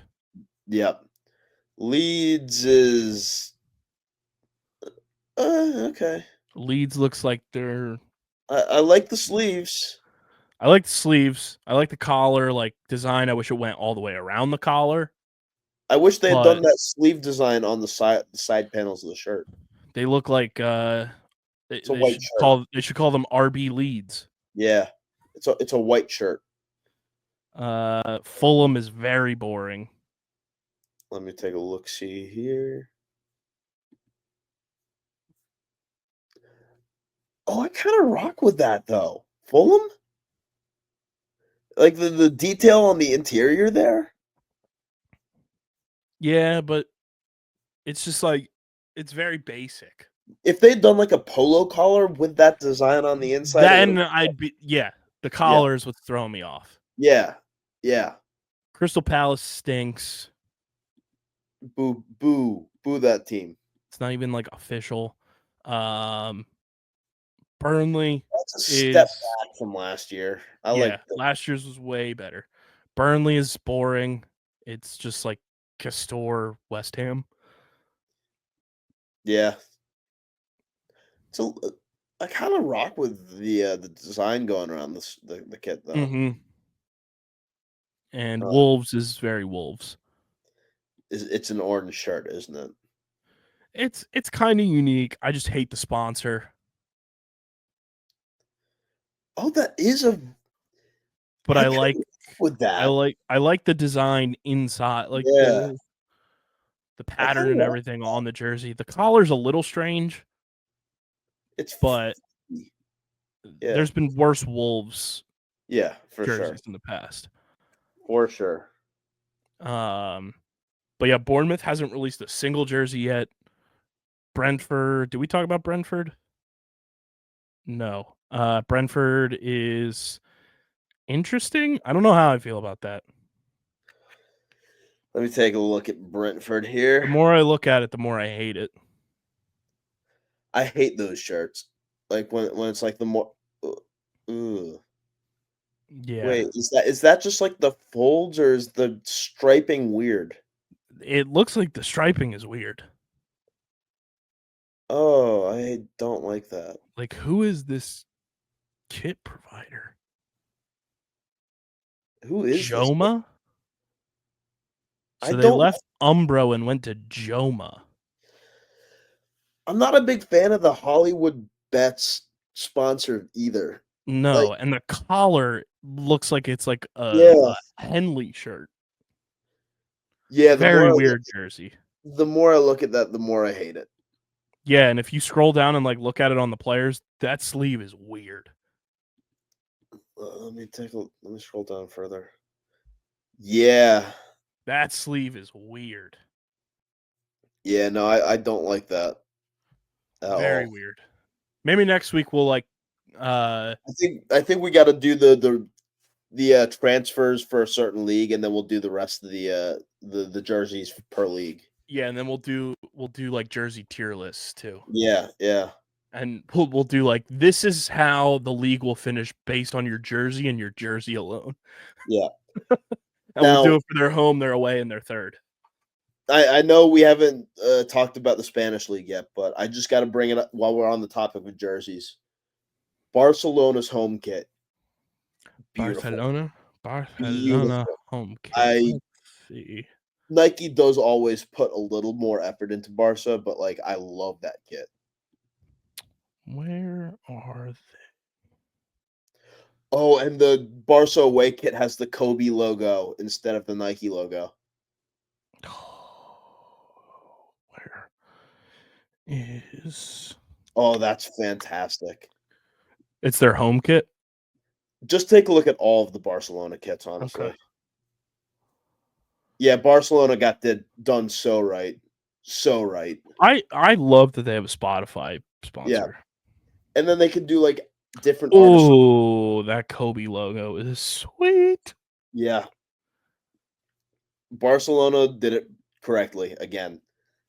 Yep. Leeds is okay. Leeds looks like they're I like the sleeves. I like the sleeves. I like the collar like design. I wish it went all the way around the collar, I wish they had done but that sleeve design on the side panels of the shirt. they look like they, It's a they white should shirt. call they should call them RB Leeds. Yeah. It's a white shirt. Fulham is very boring. Let me take a look see here. Oh, I kind of rock with that though. Fulham? Like the detail on the interior there? Yeah, but it's just like it's very basic. If they'd done like a polo collar with that design on the inside, it would have. Then I'd be yeah. The Yeah. collars would throw me off. Yeah. Yeah. Crystal Palace stinks. Boo, boo, boo that team. It's not even like official. Um, Burnley That's a step is back from last year. I yeah. like that. Last year's was way better. Burnley is boring. It's just like Castor, West Ham. Yeah. So I kind of rock with the design going around the kit though. Mm-hmm. And Uh, Wolves is very Wolves. it's an orange shirt, isn't it? It's kind of unique. I just hate the sponsor, Oh, that is a. but I I kind like of with I that. like I like the design inside, like Yeah, the I kind pattern of and like. everything on the jersey. The collar's a little strange, It's. but Yeah, there's been worse Wolves yeah, for sure, jerseys in the past. for sure. Um, but yeah, Bournemouth hasn't released a single jersey yet. Brentford, did we talk about Brentford? No. Brentford is interesting. I don't know how I feel about that. Let me take a look at Brentford The here. more I look at it, the more I hate it. I hate those shirts. Like when it's like the more. Ugh. Yeah. Wait, is that just like the folds or is the striping weird? It looks like the striping is weird. Oh, I don't like that. Like, who is this kit provider? Who is this? Joma? I So they don't. left Umbro and went to Joma. I'm not a big fan of the Hollywood Bets sponsor either. Like, No, and the collar looks like it's like yeah, a Henley shirt. yeah. Very weird jersey. The more I look at that, the more I hate it. Yeah, and if you scroll down and like look at it on the players, that sleeve is weird. Let me scroll down further. Yeah, That sleeve is weird. yeah. No, I don't like that at Very all. weird. Maybe next week we'll like I think we got to do the transfers for a certain league, and then we'll do the rest of the jerseys per league. yeah, and then we'll do like jersey tier lists too. Yeah, yeah. And we'll do like this is how the league will finish based on your jersey and your jersey alone. Yeah. And we'll do it for their home, their away, and their third. I know we haven't talked about the Spanish league yet, but I just got to bring it up while we're on the topic of jerseys. Barcelona's home kit. Beautiful. Barcelona home kit. Let's see. Nike does always put a little more effort into Barca, but like I love that kit. Where are they? Oh, and the Barca away kit has the Kobe logo instead of the Nike logo. Where is? Oh, that's fantastic. It's their home kit. Just take a look at all of the Barcelona kits, honestly. Okay. Yeah, Barcelona got done so right. So right. I love that they have a Spotify sponsor. Yeah. And then they could do like different artists. Oh, that Kobe logo is sweet. Yeah. Barcelona did it correctly again.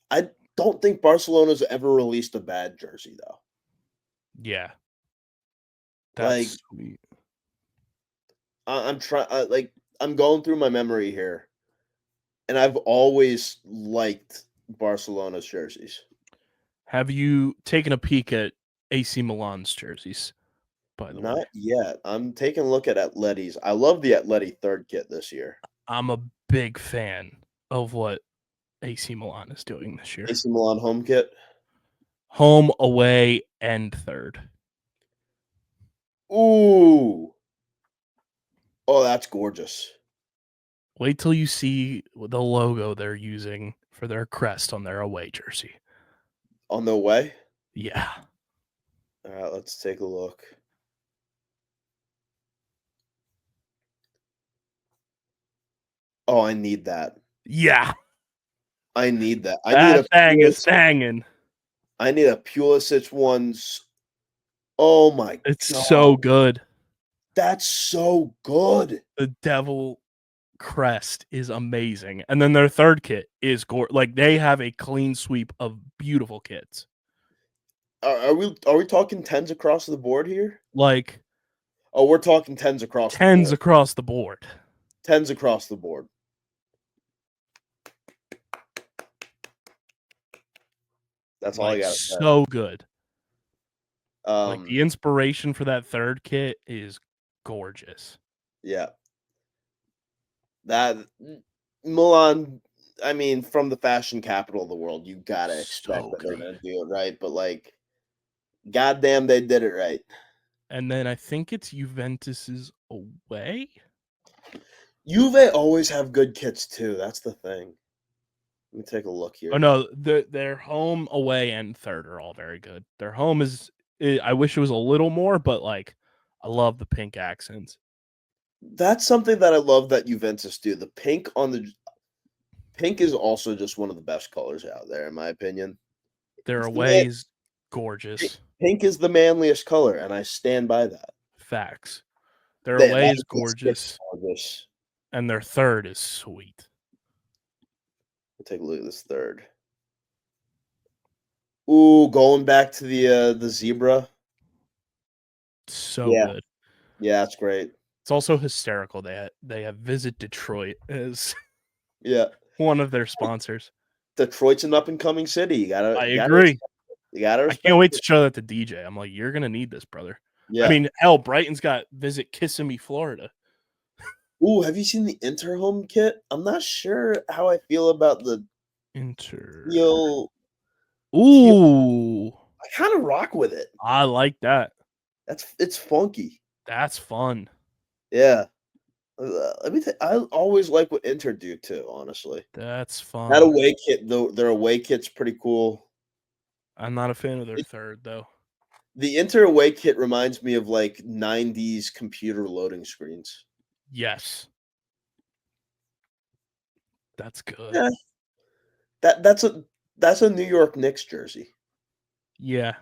I don't think Barcelona's ever released a bad jersey though. Yeah. That's sweet. I'm trying I'm going through my memory here. And I've always liked Barcelona's jerseys. Have you taken a peek at AC Milan's jerseys? By the way, not yet. I'm taking a look at Atleti's. I love the Atleti third kit this year. I'm a big fan of what AC Milan is doing this year. AC Milan home kit. Home, away, and third. Ooh. Oh, that's gorgeous. Wait till you see the logo they're using for their crest on their away jersey. On the way? Yeah. All right, let's take a look. Oh, I need that. Yeah. I need that. That thing is hanging. I need a Pulisic ones. Oh my God. It's so good. That's so good. The devil crest is amazing. And then their third kit is like they have a clean sweep of beautiful kits. Are we talking tens across the board here? Like, oh, we're talking tens across tens across the board. Tens across the board. That's all I got. So good. Like the inspiration for that third kit is gorgeous. Yeah. That Milan, I mean, from the fashion capital of the world, you gotta expect that they're gonna do it right. But like, goddamn, they did it right. And then I think it's Juventus's away. Juve always have good kits too. That's the thing. Let me take a look here. Oh no, their home, away, and third are all very good. Their home is, I wish it was a little more, but like, I love the pink accents. That's something that I love that Juventus do. The pink pink is also just one of the best colors out there, in my opinion. Their away is gorgeous. Pink is the manliest color, and I stand by that. Facts. Their away is gorgeous. Gorgeous. And their third is sweet. We'll take a look at this third. Ooh, going back to the zebra. So good. Yeah, that's great. It's also hysterical. They have Visit Detroit as one of their sponsors. Detroit's an up and coming city. I agree. You gotta I respect can't wait it. to show that to DJ. I'm like, you're gonna need this, brother. Yeah. I mean, hell, Brighton's got visit Kissimmee, Florida. Ooh, have you seen the Inter home kit? I'm not sure how I feel about the Inter. feel. Ooh, I kind of rock with it. I like that. It's funky. That's fun. Yeah. Let me I always like what Inter do too, honestly. That's That fun. away kit, though, their away kit's pretty cool. I'm not a fan of their third though. The Inter away kit reminds me of like 90s computer loading screens. Yes. That's good. Yeah. That's a New York Knicks jersey. Yeah.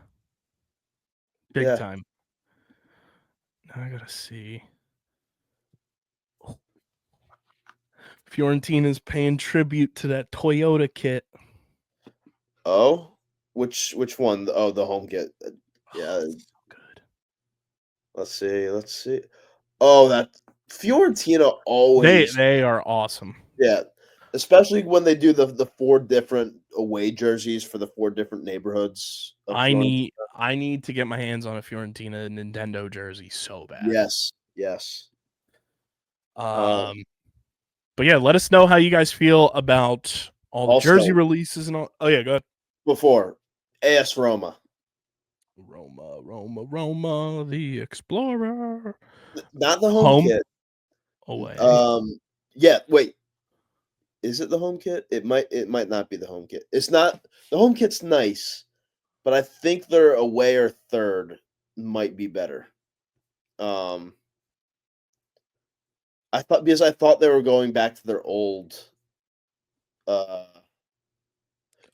Big Yeah. time. Now I gotta see. Fiorentina's paying tribute to that Toyota kit. Oh, which one? Oh, the home kit. Yeah. Oh, so good. Let's see. Oh, that Fiorentina always. They are awesome. Yeah, especially when they do the 4 different away jerseys for the 4 different neighborhoods of Fiorentina. I need to get my hands on a Fiorentina Nintendo jersey so bad. Yes, yes. But yeah, let us know how you guys feel about all the Also- jersey releases and all. Oh yeah, go ahead. Before AS Roma. Roma, the Explorer. Not the home Home? kit. Away. Yeah, wait. Is it the home kit? It might not be the home kit. It's not the home kit's nice, but I think their away or third might be better. I thought they were going back to their old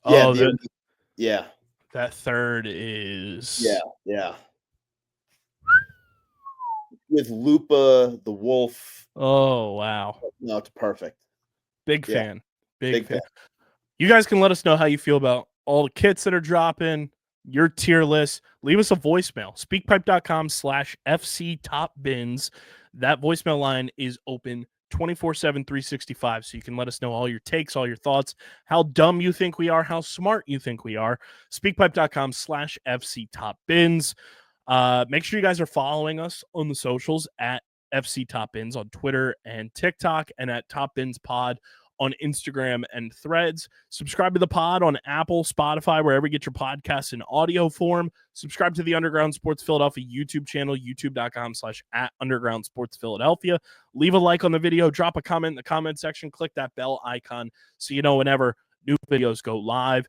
yeah, yeah. That third is Yeah. With Lupa, the wolf. Oh wow. No, it's perfect. Big Yeah. fan. Big fan. You guys can let us know how you feel about all the kits that are dropping, your tier list. Leave us a voicemail. Speakpipe.com/FC Top Bins. That voicemail line is open 24/7, 365. So you can let us know all your takes, all your thoughts, how dumb you think we are, how smart you think we are. Speakpipe.com/FC Top Bins. Make sure you guys are following us on the socials at FC Top Bins on Twitter and TikTok, and at Top Bins Pod on Instagram and Threads. Subscribe to the pod on Apple, Spotify, wherever you get your podcasts in audio form. Subscribe to the Underground Sports Philadelphia YouTube channel, youtube.com/@Underground Sports Philadelphia. Leave a like on the video, drop a comment in the comment section, click that bell icon so you know whenever new videos go live.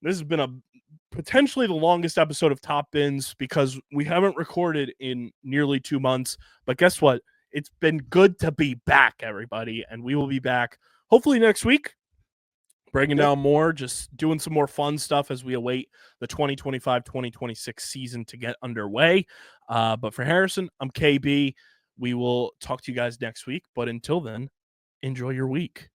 This has been potentially the longest episode of Top Bins because we haven't recorded in nearly 2 months. But guess what? It's been good to be back, everybody. And we will be back hopefully next week, bringing down more, just doing some more fun stuff as we await the 2025-2026 season to get underway. But for Harrison, I'm KB. We will talk to you guys next week. But until then, enjoy your week.